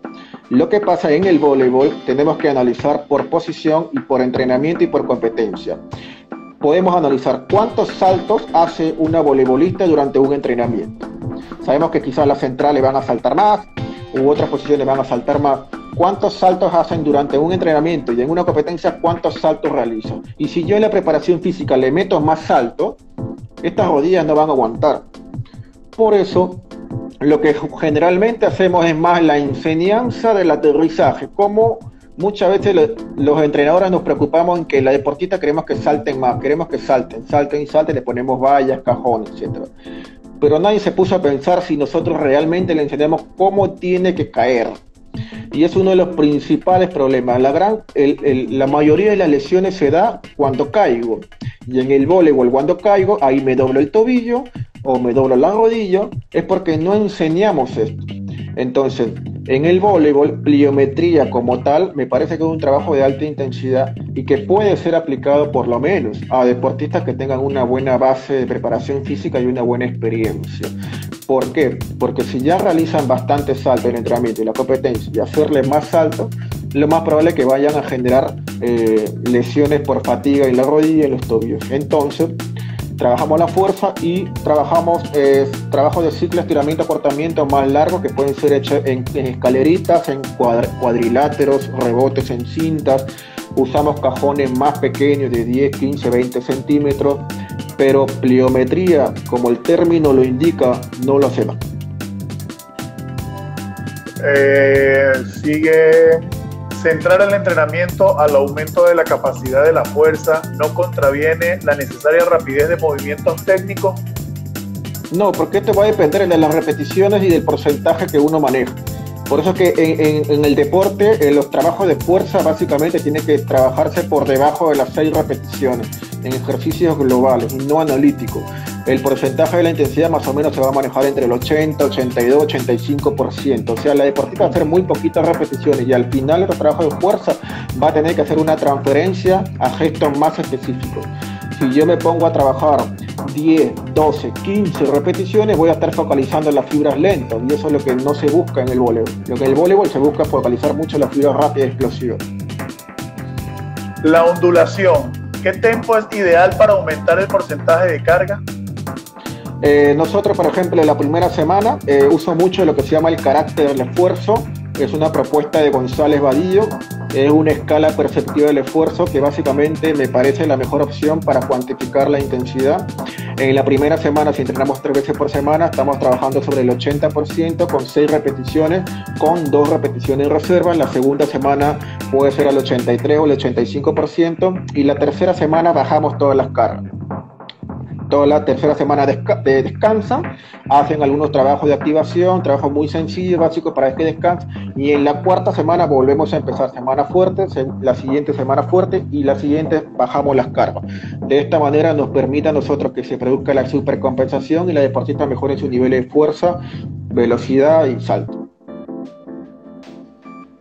Lo que pasa en el voleibol, tenemos que analizar por posición y por entrenamiento y por competencia. Podemos analizar cuántos saltos hace una voleibolista durante un entrenamiento. Sabemos que quizás las centrales van a saltar más, u otras posiciones van a saltar más. ¿Cuántos saltos hacen durante un entrenamiento? Y en una competencia, ¿cuántos saltos realizan? Y si yo en la preparación física le meto más saltos, estas rodillas no van a aguantar. Por eso, lo que generalmente hacemos es más la enseñanza del aterrizaje. Como muchas veces los entrenadores nos preocupamos en que la deportista queremos que salten más, queremos que salten, le ponemos vallas, cajones, etc. Pero nadie se puso a pensar si nosotros realmente le enseñamos cómo tiene que caer. Y es uno de los principales problemas. La mayoría de las lesiones se da cuando caigo. Y en el voleibol, cuando caigo, ahí me doblo el tobillo o me doblo la rodilla, es porque no enseñamos esto. Entonces, en el voleibol, pliometría como tal, me parece que es un trabajo de alta intensidad y que puede ser aplicado por lo menos a deportistas que tengan una buena base de preparación física y una buena experiencia. ¿Por qué? Porque si ya realizan bastante salto en el entrenamiento y la competencia y hacerle más salto, lo más probable es que vayan a generar lesiones por fatiga en la rodilla y en los tobillos. Entonces, trabajamos la fuerza y trabajamos trabajos de ciclo, estiramiento, acortamiento más largos que pueden ser hechos en escaleritas, en cuadriláteros, rebotes en cintas. Usamos cajones más pequeños de 10, 15, 20 centímetros, pero pliometría, como el término lo indica, no lo hacemos. Centrar el entrenamiento al aumento de la capacidad de la fuerza no contraviene la necesaria rapidez de movimientos técnicos. No, porque esto va a depender de las repeticiones y del porcentaje que uno maneja. Por eso es que en el deporte, los trabajos de fuerza básicamente tienen que trabajarse por debajo de las 6 repeticiones, en ejercicios globales, no analíticos. El porcentaje de la intensidad más o menos se va a manejar entre el 80, 82, 85%. O sea, la deportista va a hacer muy poquitas repeticiones y al final de los trabajos de fuerza va a tener que hacer una transferencia a gestos más específicos. Si yo me pongo a trabajar 10, 12, 15 repeticiones, voy a estar focalizando en las fibras lentas, y eso es lo que no se busca en el voleibol. Lo que en el voleibol se busca es focalizar mucho las fibras rápidas y explosivas. La ondulación, ¿qué tiempo es ideal para aumentar el porcentaje de carga? Nosotros, por ejemplo, en la primera semana uso mucho lo que se llama el carácter del esfuerzo. Es una propuesta de González Vadillo. es una escala perceptiva del esfuerzo que básicamente me parece la mejor opción para cuantificar la intensidad. En la primera semana, si entrenamos 3 veces por semana, estamos trabajando sobre el 80% con 6 repeticiones, con 2 repeticiones en reserva. La segunda semana puede ser al 83 o el 85%, y la tercera semana bajamos todas las cargas. Toda la tercera semana descansan, hacen algunos trabajos de activación, trabajos muy sencillos, básicos para que descansen, y en la cuarta semana volvemos a empezar semana fuerte, la siguiente semana fuerte, y la siguiente bajamos las cargas. De esta manera nos permite a nosotros que se produzca la supercompensación y la deportista mejore su nivel de fuerza, velocidad y salto.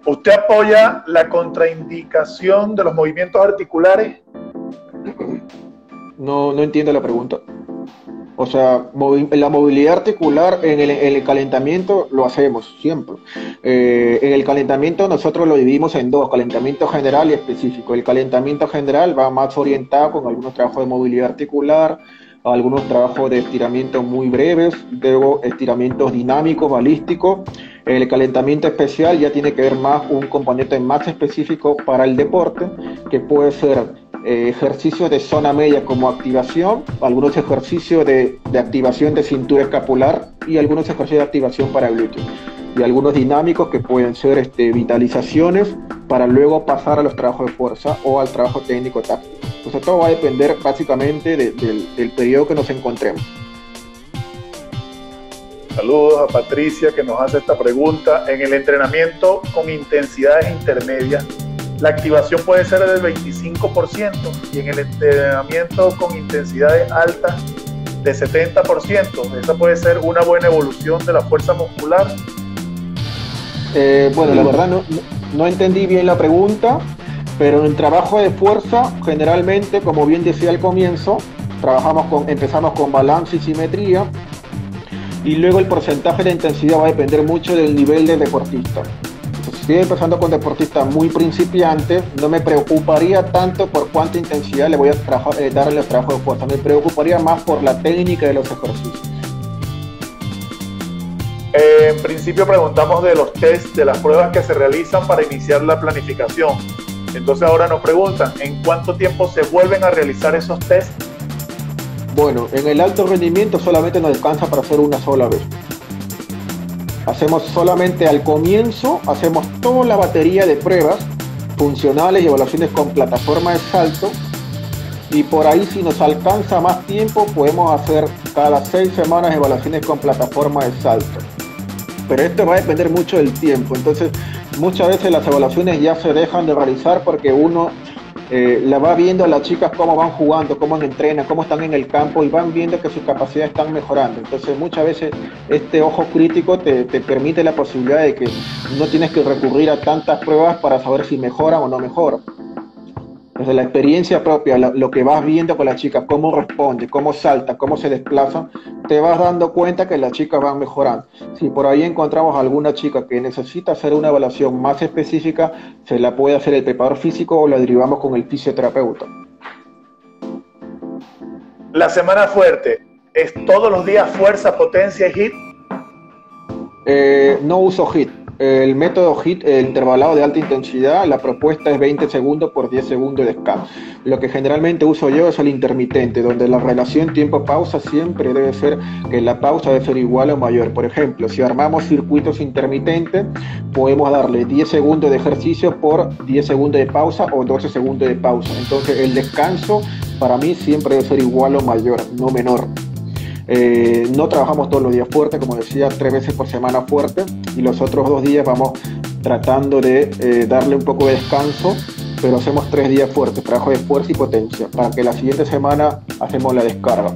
¿Usted apoya la contraindicación de los movimientos articulares? No entiendo la pregunta. O sea, la movilidad articular en el calentamiento lo hacemos siempre. En el calentamiento nosotros lo dividimos en dos, calentamiento general y específico. El calentamiento general va más orientado con algunos trabajos de movilidad articular, algunos trabajos de estiramiento muy breves, luego estiramientos dinámicos, balísticos. El calentamiento especial ya tiene que ver más un componente más específico para el deporte, que puede ser ejercicios de zona media como activación, algunos ejercicios de activación de cintura escapular y algunos ejercicios de activación para glúteos, y algunos dinámicos que pueden ser vitalizaciones para luego pasar a los trabajos de fuerza o al trabajo técnico táctico. Entonces todo va a depender básicamente del periodo que nos encontremos. Saludos a Patricia, que nos hace esta pregunta. En el entrenamiento con intensidades intermedias, la activación puede ser del 25%, y en el entrenamiento con intensidades altas de 70%. Esa puede ser una buena evolución de la fuerza muscular. Bueno, la verdad no entendí bien la pregunta, pero en el trabajo de fuerza, generalmente, como bien decía al comienzo, empezamos con balance y simetría, y luego el porcentaje de intensidad va a depender mucho del nivel del deportista. Si estoy empezando con deportistas muy principiantes, no me preocuparía tanto por cuánta intensidad le voy a darle al trabajo de fuerza, me preocuparía más por la técnica de los ejercicios. En principio preguntamos de los tests, de las pruebas que se realizan para iniciar la planificación. Entonces ahora nos preguntan, ¿en cuánto tiempo se vuelven a realizar esos tests? Bueno, en el alto rendimiento solamente nos alcanza para hacer una sola vez. Hacemos solamente al comienzo, hacemos toda la batería de pruebas funcionales y evaluaciones con plataforma de salto, y por ahí, si nos alcanza más tiempo, podemos hacer cada 6 semanas evaluaciones con plataforma de salto. Pero esto va a depender mucho del tiempo. Entonces muchas veces las evaluaciones ya se dejan de realizar porque uno la va viendo a las chicas cómo van jugando, cómo entrenan, cómo están en el campo, y van viendo que sus capacidades están mejorando. Entonces muchas veces este ojo crítico te permite la posibilidad de que no tienes que recurrir a tantas pruebas para saber si mejoran o no mejoran. Desde la experiencia propia, lo que vas viendo con las chicas, cómo responde, cómo salta, cómo se desplaza, te vas dando cuenta que las chicas van mejorando. Si por ahí encontramos alguna chica que necesita hacer una evaluación más específica, se la puede hacer el preparador físico o la derivamos con el fisioterapeuta. La semana fuerte, ¿es todos los días fuerza, potencia y HIIT? No uso HIIT. El método HIIT, el intervalado de alta intensidad, la propuesta es 20 segundos por 10 segundos de descanso. Lo que generalmente uso yo es el intermitente, donde la relación tiempo-pausa siempre debe ser que la pausa debe ser igual o mayor. Por ejemplo, si armamos circuitos intermitentes, podemos darle 10 segundos de ejercicio por 10 segundos de pausa o 12 segundos de pausa. Entonces el descanso para mí siempre debe ser igual o mayor, no menor. No trabajamos todos los días fuerte, como decía, 3 veces por semana fuerte, y los otros 2 días vamos tratando de darle un poco de descanso, pero hacemos 3 días fuertes, trabajo de fuerza y potencia, para que la siguiente semana hacemos la descarga.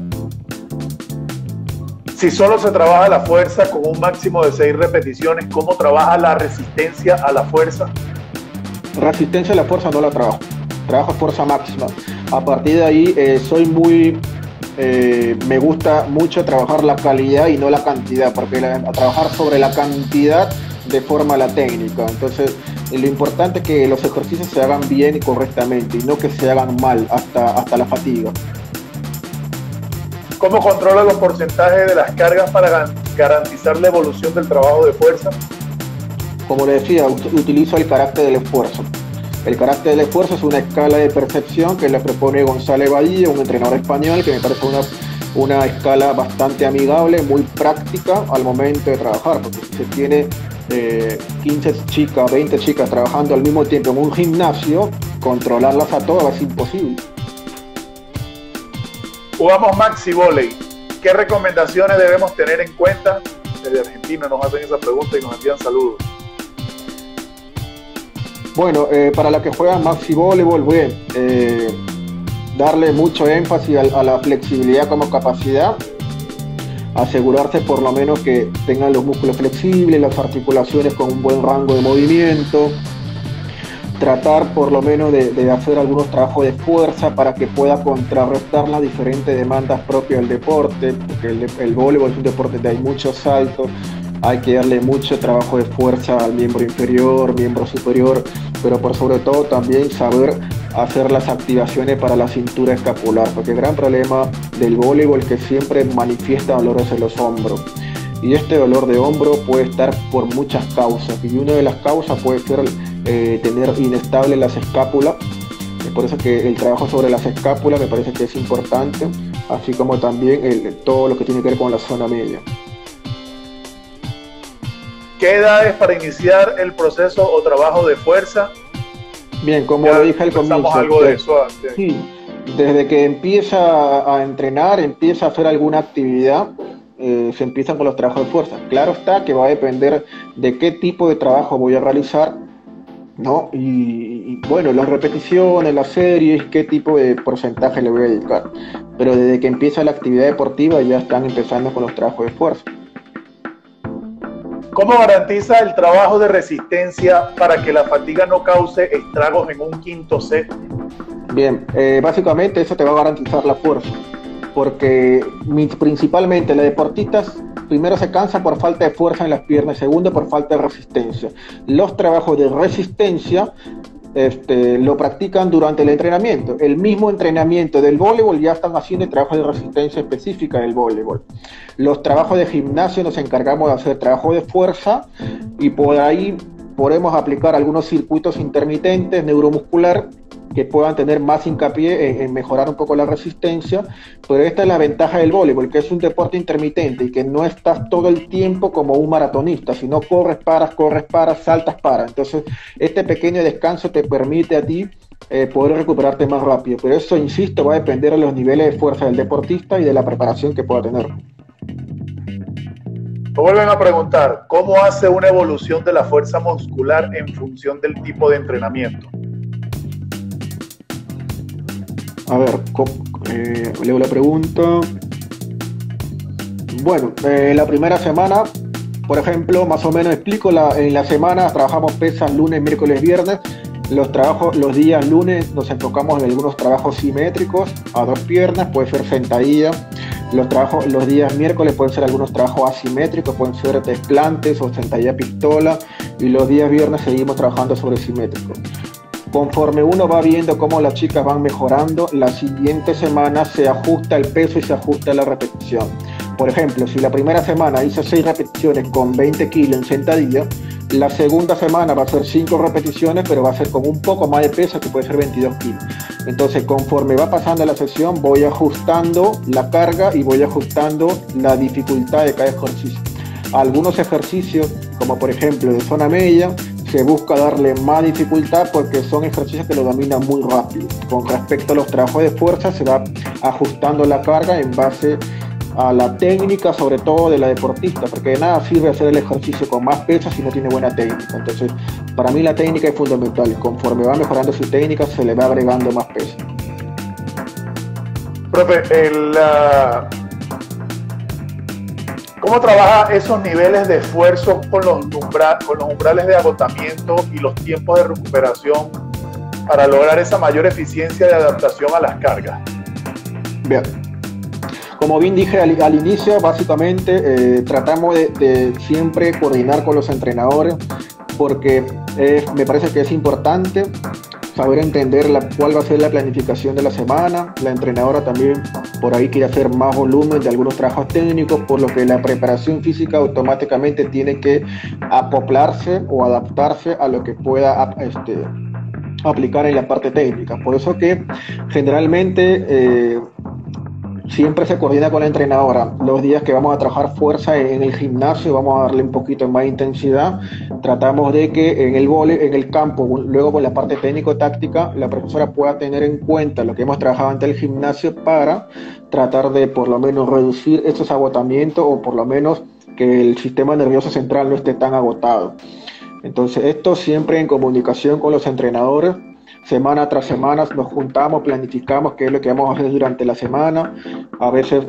Si solo se trabaja la fuerza con un máximo de 6 repeticiones, ¿cómo trabaja la resistencia a la fuerza? Resistencia a la fuerza no la trabajo fuerza máxima. A partir de ahí soy muy... me gusta mucho trabajar la calidad y no la cantidad, porque trabajar sobre la cantidad deforma la técnica. Entonces lo importante es que los ejercicios se hagan bien y correctamente, y no que se hagan mal hasta la fatiga. ¿Cómo controla los porcentajes de las cargas para garantizar la evolución del trabajo de fuerza? Como le decía, utilizo el carácter del esfuerzo. El carácter del esfuerzo es una escala de percepción que le propone González Badilla, un entrenador español, que me parece una escala bastante amigable, muy práctica al momento de trabajar, porque si se tiene 15 chicas, 20 chicas trabajando al mismo tiempo en un gimnasio, controlarlas a todas es imposible. Jugamos Maxi Volley. ¿Qué recomendaciones debemos tener en cuenta? Desde Argentina nos hacen esa pregunta y nos envían saludos. Bueno, para la que juegan Maxi Voleibol, bien, darle mucho énfasis a la flexibilidad como capacidad, asegurarse por lo menos que tengan los músculos flexibles, las articulaciones con un buen rango de movimiento, tratar por lo menos de hacer algunos trabajos de fuerza para que pueda contrarrestar las diferentes demandas propias del deporte, porque el voleibol es un deporte donde hay muchos saltos, hay que darle mucho trabajo de fuerza al miembro inferior, miembro superior, pero por sobre todo también saber hacer las activaciones para la cintura escapular, porque el gran problema del voleibol es que siempre manifiesta dolores en los hombros. Y este dolor de hombro puede estar por muchas causas, y una de las causas puede ser tener inestables las escápulas. Es por eso que el trabajo sobre las escápulas me parece que es importante, así como también todo lo que tiene que ver con la zona media. ¿Qué edades para iniciar el proceso o trabajo de fuerza? Bien, como lo dije al comienzo, algo de eso antes. Sí, desde que empieza a entrenar, empieza a hacer alguna actividad, se empiezan con los trabajos de fuerza. Claro está que va a depender de qué tipo de trabajo voy a realizar, ¿no? Y bueno, las repeticiones, las series, qué tipo de porcentaje le voy a dedicar. Pero desde que empieza la actividad deportiva ya están empezando con los trabajos de fuerza. ¿Cómo garantiza el trabajo de resistencia para que la fatiga no cause estragos en un quinto set? Bien, básicamente eso te va a garantizar la fuerza, porque principalmente los deportistas primero se cansan por falta de fuerza en las piernas, segundo por falta de resistencia. Los trabajos de resistencia lo practican durante el entrenamiento. El mismo entrenamiento del voleibol ya están haciendo trabajos de resistencia específica del voleibol. Los trabajos de gimnasio nos encargamos de hacer trabajo de fuerza y por ahí podemos aplicar algunos circuitos intermitentes neuromuscular que puedan tener más hincapié en mejorar un poco la resistencia, pero esta es la ventaja del voleibol, que es un deporte intermitente y que no estás todo el tiempo como un maratonista, sino corres, paras, saltas, paras. Entonces, este pequeño descanso te permite a ti poder recuperarte más rápido, pero eso, insisto, va a depender de los niveles de fuerza del deportista y de la preparación que pueda tener. Me vuelven a preguntar, ¿cómo hace una evolución de la fuerza muscular en función del tipo de entrenamiento? A ver, leo la pregunta. Bueno, la primera semana, por ejemplo, más o menos explico, en la semana trabajamos pesas lunes, miércoles, viernes. Los días lunes nos enfocamos en algunos trabajos simétricos a dos piernas, puede ser sentadilla. Los días miércoles pueden ser algunos trabajos asimétricos, pueden ser desplantes o sentadilla pistola, y los días viernes seguimos trabajando sobre simétricos. Conforme uno va viendo cómo las chicas van mejorando, la siguiente semana se ajusta el peso y se ajusta la repetición. Por ejemplo, si la primera semana hice 6 repeticiones con 20 kilos en sentadilla, la segunda semana va a ser 5 repeticiones, pero va a ser con un poco más de peso, que puede ser 22 kilos. Entonces, conforme va pasando la sesión, voy ajustando la carga y voy ajustando la dificultad de cada ejercicio. Algunos ejercicios, como por ejemplo de zona media, se busca darle más dificultad porque son ejercicios que lo dominan muy rápido. Con respecto a los trabajos de fuerza, se va ajustando la carga en base a la técnica, sobre todo de la deportista, porque de nada sirve hacer el ejercicio con más peso si no tiene buena técnica. Entonces, para mí la técnica es fundamental. Conforme va mejorando su técnica, se le va agregando más peso. Profe, ¿cómo trabaja esos niveles de esfuerzo con los umbrales de agotamiento y los tiempos de recuperación para lograr esa mayor eficiencia de adaptación a las cargas? Bien. Como bien dije al inicio, básicamente tratamos de siempre coordinar con los entrenadores, porque me parece que es importante saber entender cuál va a ser la planificación de la semana. La entrenadora también por ahí quiere hacer más volumen de algunos trabajos técnicos, por lo que la preparación física automáticamente tiene que acoplarse o adaptarse a lo que pueda aplicar en la parte técnica. Por eso que generalmente siempre se coordina con la entrenadora. Los días que vamos a trabajar fuerza en el gimnasio, vamos a darle un poquito más intensidad. Tratamos de que en el campo, luego con la parte técnico-táctica, la profesora pueda tener en cuenta lo que hemos trabajado ante el gimnasio para tratar de por lo menos reducir estos agotamientos, o por lo menos que el sistema nervioso central no esté tan agotado. Entonces, esto siempre en comunicación con los entrenadores. Semana tras semana nos juntamos, planificamos qué es lo que vamos a hacer durante la semana. A veces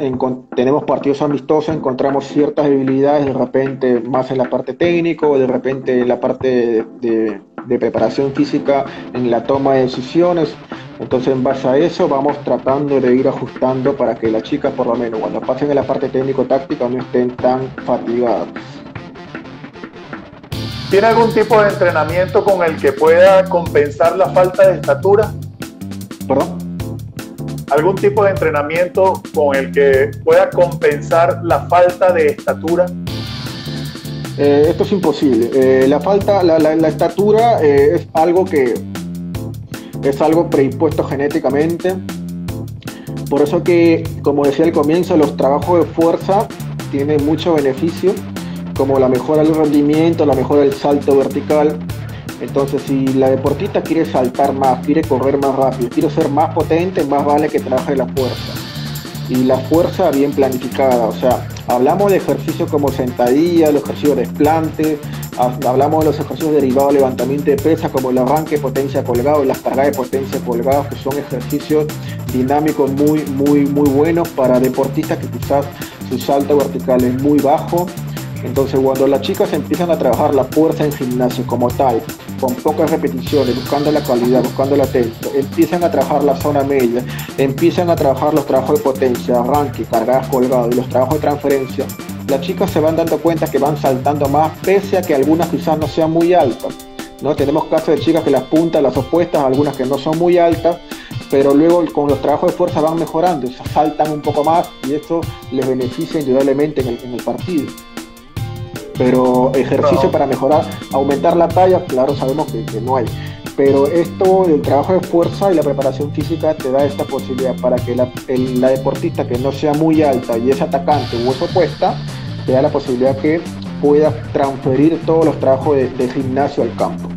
tenemos partidos amistosos, encontramos ciertas debilidades de repente más en la parte técnica, o de repente en la parte de preparación física, en la toma de decisiones. Entonces, en base a eso vamos tratando de ir ajustando para que las chicas, por lo menos cuando pasen en la parte técnico-táctica, no estén tan fatigadas. ¿Tiene algún tipo de entrenamiento con el que pueda compensar la falta de estatura? ¿Perdón? ¿Algún tipo de entrenamiento con el que pueda compensar la falta de estatura? Esto es imposible. La estatura es algo predispuesto genéticamente. Por eso que, como decía al comienzo, los trabajos de fuerza tienen mucho beneficio, como la mejora del rendimiento, la mejora del salto vertical. Entonces, si la deportista quiere saltar más, quiere correr más rápido, quiere ser más potente, más vale que trabaje la fuerza. Y la fuerza bien planificada, o sea, hablamos de ejercicios como sentadilla, los ejercicios de desplante, hablamos de los ejercicios derivados de levantamiento de pesas, como el arranque de potencia colgado y las cargas de potencia colgados, que son ejercicios dinámicos muy buenos para deportistas que quizás su salto vertical es muy bajo. Entonces, cuando las chicas empiezan a trabajar la fuerza en gimnasio como tal, con pocas repeticiones, buscando la calidad, buscando la técnica, empiezan a trabajar la zona media, empiezan a trabajar los trabajos de potencia, arranque, cargadas colgadas y los trabajos de transferencia, las chicas se van dando cuenta que van saltando más, pese a que algunas quizás no sean muy altas, ¿no? Tenemos casos de chicas que las puntas, las opuestas, algunas que no son muy altas, pero luego con los trabajos de fuerza van mejorando, saltan un poco más, y eso les beneficia indudablemente en el partido. Pero ejercicio para mejorar, aumentar la talla, claro, sabemos que no hay. Pero esto del trabajo de fuerza y la preparación física te da esta posibilidad para que la deportista que no sea muy alta y es atacante o es opuesta, te da la posibilidad que pueda transferir todos los trabajos de gimnasio al campo.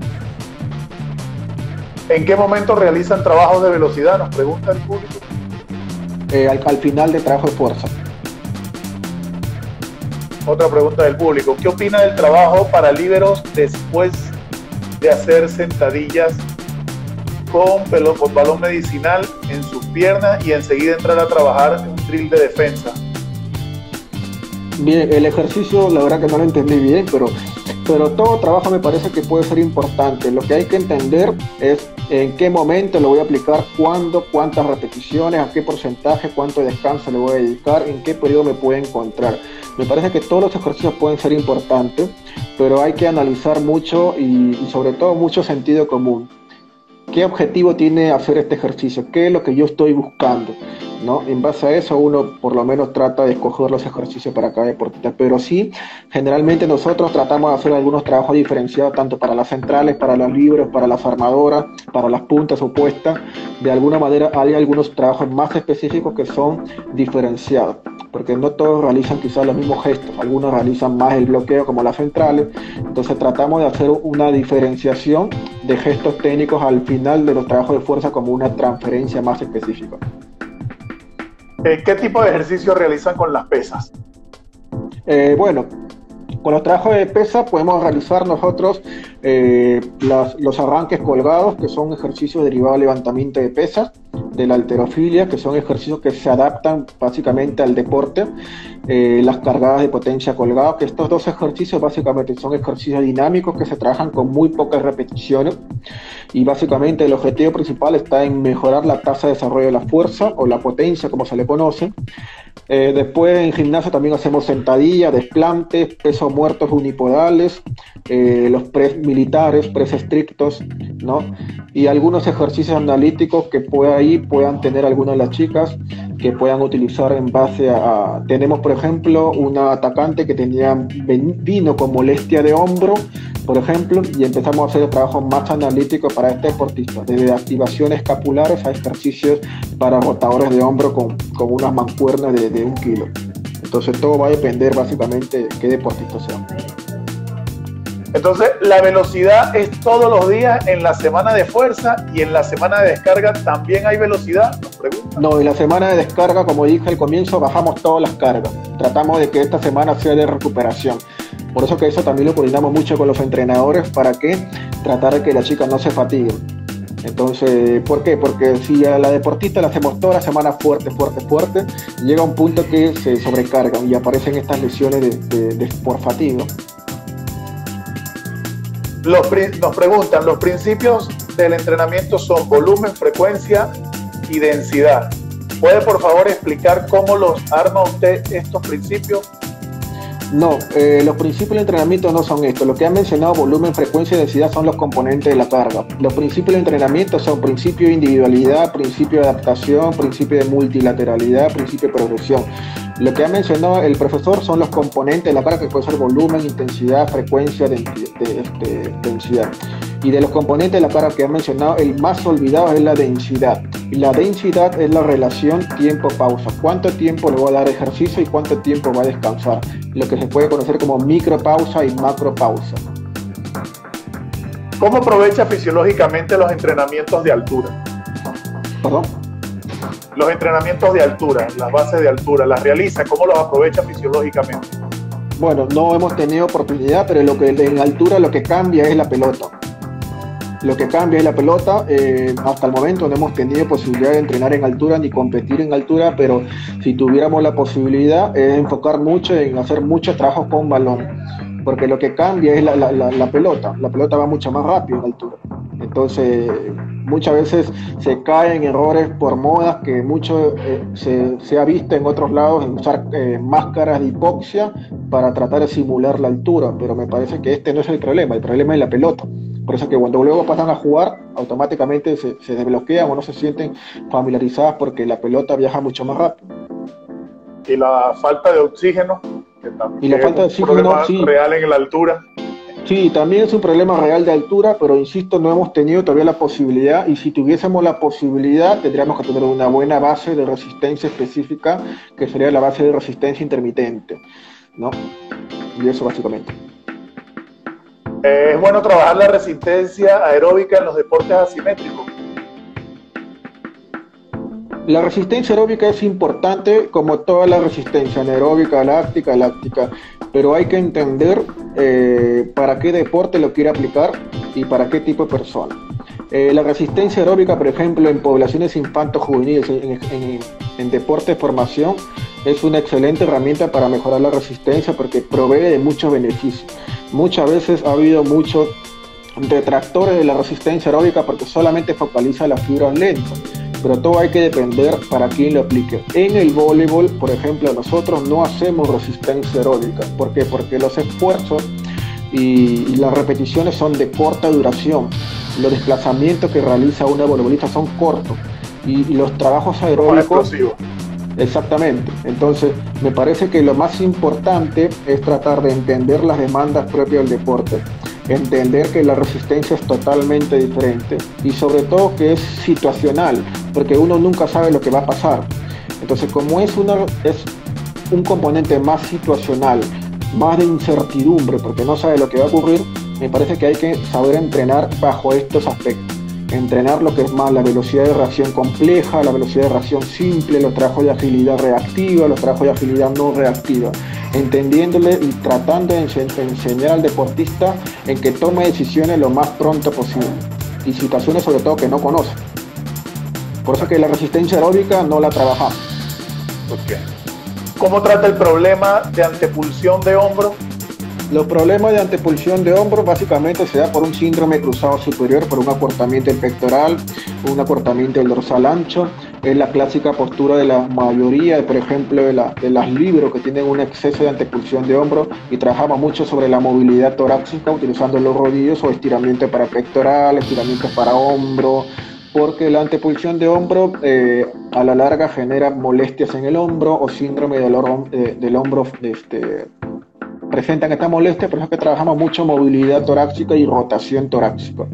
¿En qué momento realizan trabajos de velocidad? Nos pregunta el público. Al final de trabajo de fuerza. Otra pregunta del público. ¿Qué opina del trabajo para líberos después de hacer sentadillas con balón medicinal en sus piernas y enseguida entrar a trabajar un drill de defensa? Bien, el ejercicio la verdad que no lo entendí bien, pero todo trabajo me parece que puede ser importante. Lo que hay que entender es en qué momento lo voy a aplicar, cuándo, cuántas repeticiones, a qué porcentaje, cuánto descanso le voy a dedicar, en qué periodo me puedo encontrar. Me parece que todos los ejercicios pueden ser importantes, pero hay que analizar mucho y sobre todo mucho sentido común. ¿Qué objetivo tiene hacer este ejercicio? ¿Qué es lo que yo estoy buscando? ¿No? En base a eso uno por lo menos trata de escoger los ejercicios para cada deportista, pero sí, generalmente nosotros tratamos de hacer algunos trabajos diferenciados tanto para las centrales, para los libros, para las armadoras, para las puntas opuestas. De alguna manera hay algunos trabajos más específicos que son diferenciados, porque no todos realizan quizás los mismos gestos, algunos realizan más el bloqueo como las centrales. Entonces tratamos de hacer una diferenciación de gestos técnicos al final de los trabajos de fuerza como una transferencia más específica. ¿Qué tipo de ejercicio realizan con las pesas? Bueno, con los trabajos de pesa podemos realizar nosotros los arranques colgados, que son ejercicios derivados del levantamiento de pesas, de la halterofilia, que son ejercicios que se adaptan básicamente al deporte, las cargadas de potencia colgadas, que estos dos ejercicios básicamente son ejercicios dinámicos que se trabajan con muy pocas repeticiones, y básicamente el objetivo principal está en mejorar la tasa de desarrollo de la fuerza o la potencia, como se le conoce. Después en gimnasio también hacemos sentadillas, desplantes, pesos muertos unipodales, los press militares, press estrictos, ¿no? Y algunos ejercicios analíticos que puedan tener algunas de las chicas, que puedan utilizar en base tenemos por ejemplo una atacante que vino con molestia de hombro, por ejemplo, y empezamos a hacer trabajos más analíticos para este deportista, desde activaciones escapulares a ejercicios para rotadores de hombro con unas mancuernas de 1 kilo. Entonces todo va a depender básicamente de qué deportista sea. Entonces, la velocidad es todos los días en la semana de fuerza, y en la semana de descarga también hay velocidad, nos preguntan. No, en la semana de descarga, como dije al comienzo, bajamos todas las cargas. Tratamos de que esta semana sea de recuperación. Por eso que eso también lo coordinamos mucho con los entrenadores, para que tratar de que las chicas no se fatiguen. Entonces, ¿por qué? Porque si a la deportista la hacemos toda la semana fuerte, llega un punto que se sobrecargan y aparecen estas lesiones por fatiga. Nos preguntan, los principios del entrenamiento son volumen, frecuencia y densidad. ¿Puede por favor explicar cómo los arma usted estos principios? No, los principios del entrenamiento no son estos. Lo que han mencionado, volumen, frecuencia y densidad, son los componentes de la carga. Los principios del entrenamiento son principio de individualidad, principio de adaptación, principio de multilateralidad, principio de progresión. Lo que ha mencionado el profesor son los componentes de la carga, que puede ser volumen, intensidad, frecuencia, densidad. Y de los componentes de la carga que ha mencionado, el más olvidado es la densidad. Y la densidad es la relación tiempo-pausa. ¿Cuánto tiempo le va a dar ejercicio y cuánto tiempo va a descansar? Lo que se puede conocer como micropausa y macropausa. ¿Cómo aprovecha fisiológicamente los entrenamientos de altura? ¿Perdón? Los entrenamientos de altura, las bases de altura, ¿las realiza? ¿Cómo los aprovecha fisiológicamente? Bueno, no hemos tenido oportunidad, pero en altura lo que cambia es la pelota. Lo que cambia es la pelota. Hasta el momento no hemos tenido posibilidad de entrenar en altura ni competir en altura, pero si tuviéramos la posibilidad es enfocar mucho en hacer muchos trabajos con balón, porque lo que cambia es la pelota. La pelota va mucho más rápido en altura. Entonces, muchas veces se caen errores por modas que mucho se ha visto en otros lados, en usar máscaras de hipoxia para tratar de simular la altura, pero me parece que este no es el problema es la pelota. Por eso que cuando luego pasan a jugar, automáticamente se desbloquean o no se sienten familiarizadas, porque la pelota viaja mucho más rápido. Y la falta de oxígeno, que también y la falta de oxígeno, es un problema real en la altura. Sí, también es un problema real de altura, pero insisto, no hemos tenido todavía la posibilidad, y si tuviésemos la posibilidad tendríamos que tener una buena base de resistencia específica, que sería la base de resistencia intermitente, ¿no? Y eso básicamente. ¿Es bueno trabajar la resistencia aeróbica en los deportes asimétricos? La resistencia aeróbica es importante, como toda la resistencia anaeróbica, láctica, pero hay que entender para qué deporte lo quiere aplicar y para qué tipo de persona. La resistencia aeróbica, por ejemplo, en poblaciones infanto-juveniles, en deporte de formación, es una excelente herramienta para mejorar la resistencia, porque provee de muchos beneficios. Muchas veces ha habido muchos detractores de la resistencia aeróbica porque solamente focaliza las fibras lentas, pero todo hay que depender para quién lo aplique. En el voleibol, por ejemplo, nosotros no hacemos resistencia aeróbica. ¿Por qué? Porque los esfuerzos y las repeticiones son de corta duración. Los desplazamientos que realiza una voleibolista son cortos, y los trabajos aeróbicos... Exactamente. Entonces, me parece que lo más importante es tratar de entender las demandas propias del deporte, entender que la resistencia es totalmente diferente, y sobre todo que es situacional, porque uno nunca sabe lo que va a pasar. Entonces, como es un componente más situacional, más de incertidumbre, porque no sabe lo que va a ocurrir, me parece que hay que saber entrenar bajo estos aspectos. Entrenar lo que es más la velocidad de reacción compleja, la velocidad de reacción simple, los trabajos de agilidad reactiva, los trabajos de agilidad no reactiva, entendiéndole y tratando de enseñar al deportista en que tome decisiones lo más pronto posible, y situaciones sobre todo que no conoce. Por eso que la resistencia aeróbica no la trabajamos. Okay. ¿Cómo trata el problema de antepulsión de hombro? Los problemas de antepulsión de hombro básicamente se da por un síndrome cruzado superior, por un acortamiento del pectoral, un acortamiento del dorsal ancho. Es la clásica postura de la mayoría, por ejemplo, de las libros que tienen un exceso de antepulsión de hombro, y trabajamos mucho sobre la movilidad torácica utilizando los rodillos o estiramientos para pectoral, estiramientos para hombro, porque la antepulsión de hombro a la larga genera molestias en el hombro o síndrome de dolor del hombro, presentan esta molestia, por eso es que trabajamos mucho movilidad torácica y rotación torácica.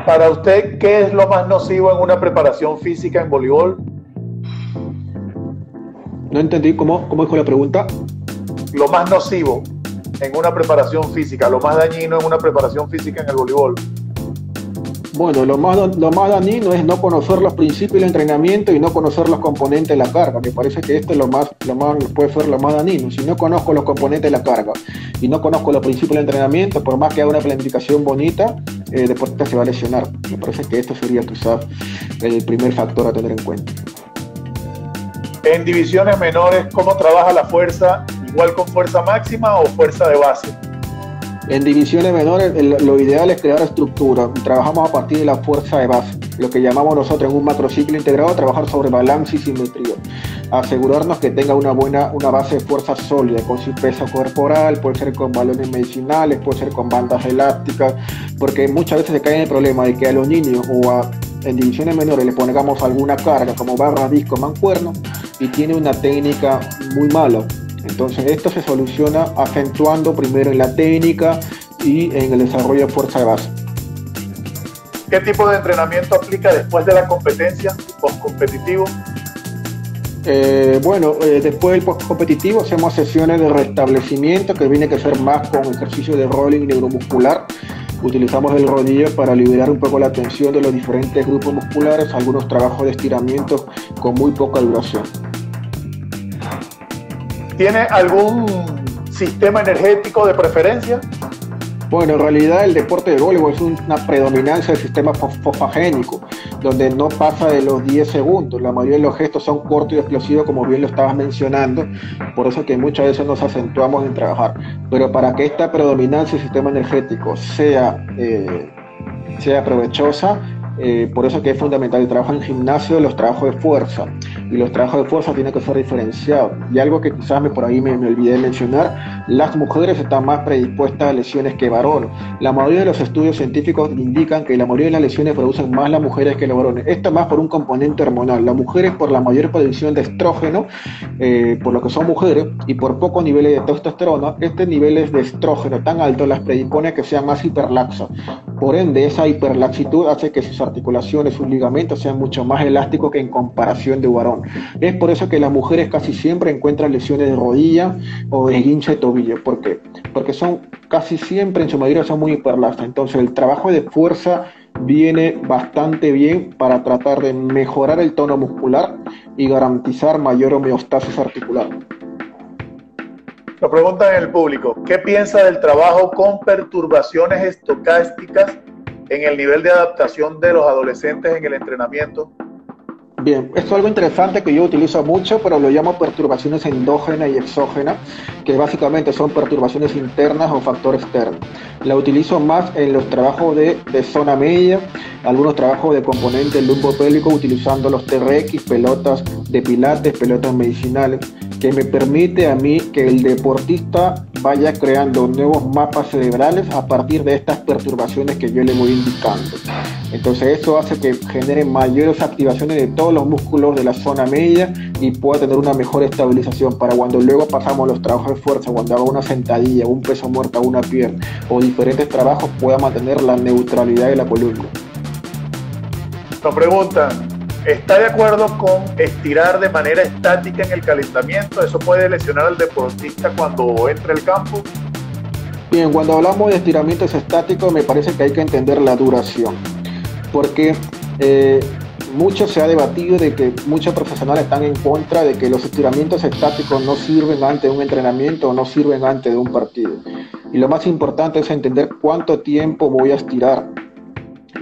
Para usted, ¿qué es lo más nocivo en una preparación física en voleibol? No entendí cómo dijo la pregunta. Lo más nocivo en una preparación física, lo más dañino en una preparación física en el voleibol. Bueno, lo más dañino es no conocer los principios del entrenamiento y no conocer los componentes de la carga. Me parece que esto es lo más puede ser lo más dañino. Si no conozco los componentes de la carga y no conozco los principios del entrenamiento, por más que haga una planificación bonita, el deportista se va a lesionar. Me parece que esto sería quizás el primer factor a tener en cuenta. En divisiones menores, ¿cómo trabaja la fuerza? ¿Igual con fuerza máxima o fuerza de base? En divisiones menores lo ideal es crear estructura. Trabajamos a partir de la fuerza de base, lo que llamamos nosotros en un macrociclo integrado, trabajar sobre balance y simetría. Asegurarnos que tenga una base de fuerza sólida, con su peso corporal, puede ser con balones medicinales, puede ser con bandas elásticas, porque muchas veces se cae en el problema de que a los niños en divisiones menores le pongamos alguna carga como barra, disco, mancuerno y tiene una técnica muy mala. Entonces esto se soluciona acentuando primero en la técnica y en el desarrollo de fuerza de base. ¿Qué tipo de entrenamiento aplica después de la competencia, post-competitivo? Después del post-competitivo hacemos sesiones de restablecimiento que viene que ser más con ejercicio de rolling neuromuscular. Utilizamos el rodillo para liberar un poco la tensión de los diferentes grupos musculares, algunos trabajos de estiramiento con muy poca duración. ¿Tiene algún sistema energético de preferencia? Bueno, en realidad el deporte de voleibol es una predominancia del sistema fosfagénico, donde no pasa de los 10 segundos. La mayoría de los gestos son cortos y explosivos, como bien lo estabas mencionando, por eso que muchas veces nos acentuamos en trabajar. Pero para que esta predominancia del sistema energético sea provechosa, por eso que es fundamental el trabajo en gimnasio, los trabajos de fuerza, y los trabajos de fuerza tienen que ser diferenciados. Y algo que quizás por ahí me olvidé de mencionar, las mujeres están más predispuestas a lesiones que varones. La mayoría de los estudios científicos indican que la mayoría de las lesiones producen más las mujeres que los varones. Esto más por un componente hormonal. Las mujeres por la mayor producción de estrógeno, por lo que son mujeres, y por pocos niveles de testosterona, estos niveles de estrógeno tan altos las predispone a que sean más hiperlaxas. Por ende, esa hiperlaxitud hace que sus articulaciones, sus ligamentos sean mucho más elásticos que en comparación de un varón. Es por eso que las mujeres casi siempre encuentran lesiones de rodilla o de esguince de tobillo. ¿Por qué? Porque son casi siempre, en su mayoría, son muy hiperlaxas. Entonces el trabajo de fuerza viene bastante bien para tratar de mejorar el tono muscular y garantizar mayor homeostasis articular. Lo preguntan en el público, ¿qué piensa del trabajo con perturbaciones estocásticas en el nivel de adaptación de los adolescentes en el entrenamiento? Bien, esto es algo interesante que yo utilizo mucho, pero lo llamo perturbaciones endógenas y exógenas, que básicamente son perturbaciones internas o factor externo. La utilizo más en los trabajos de zona media, algunos trabajos de componente lumbopélvico utilizando los TRX, pelotas de pilates, pelotas medicinales, que me permite a mí que el deportista vaya creando nuevos mapas cerebrales a partir de estas perturbaciones que yo le voy indicando. Entonces eso hace que genere mayores activaciones de todos los músculos de la zona media y pueda tener una mejor estabilización para cuando luego pasamos los trabajos de fuerza, cuando haga una sentadilla, un peso muerto a una pierna o diferentes trabajos, pueda mantener la neutralidad de la columna. Nos preguntan, ¿está de acuerdo con estirar de manera estática en el calentamiento? ¿Eso puede lesionar al deportista cuando entre al campo? Bien, cuando hablamos de estiramientos estáticos me parece que hay que entender la duración, porque mucho se ha debatido de que muchos profesionales están en contra de que los estiramientos estáticos no sirven antes de un entrenamiento o no sirven antes de un partido. Y lo más importante es entender cuánto tiempo voy a estirar.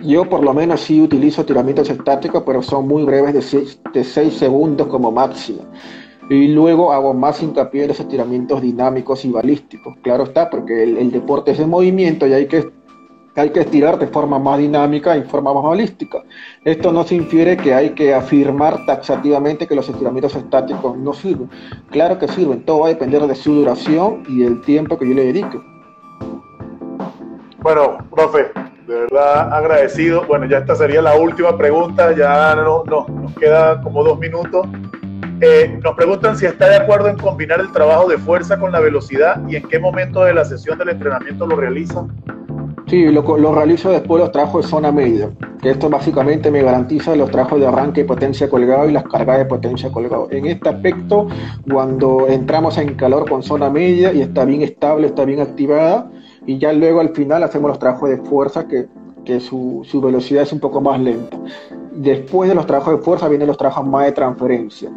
Yo por lo menos sí utilizo estiramientos estáticos, pero son muy breves, de 6 segundos como máximo. Y luego hago más hincapié en los estiramientos dinámicos y balísticos. Claro está, porque el deporte es de movimiento y hay que estirar de forma más dinámica y forma más balística. Esto no se infiere que hay que afirmar taxativamente que los estiramientos estáticos no sirven. Claro que sirven, todo va a depender de su duración y el tiempo que yo le dedique. Bueno, profe, De verdad agradecido. Bueno, ya esta sería la última pregunta, ya no, nos queda como 2 minutos. Nos preguntan si está de acuerdo en combinar el trabajo de fuerza con la velocidad y en qué momento de la sesión del entrenamiento lo realiza. Sí, lo realizo después de los trabajos de zona media, que esto básicamente me garantiza los trabajos de arranque de potencia colgado y las cargas de potencia colgado. En este aspecto, cuando entramos en calor con zona media y está bien estable, está bien activada, y ya luego al final hacemos los trabajos de fuerza que su velocidad es un poco más lenta. Después de los trabajos de fuerza vienen los trabajos más de transferencia,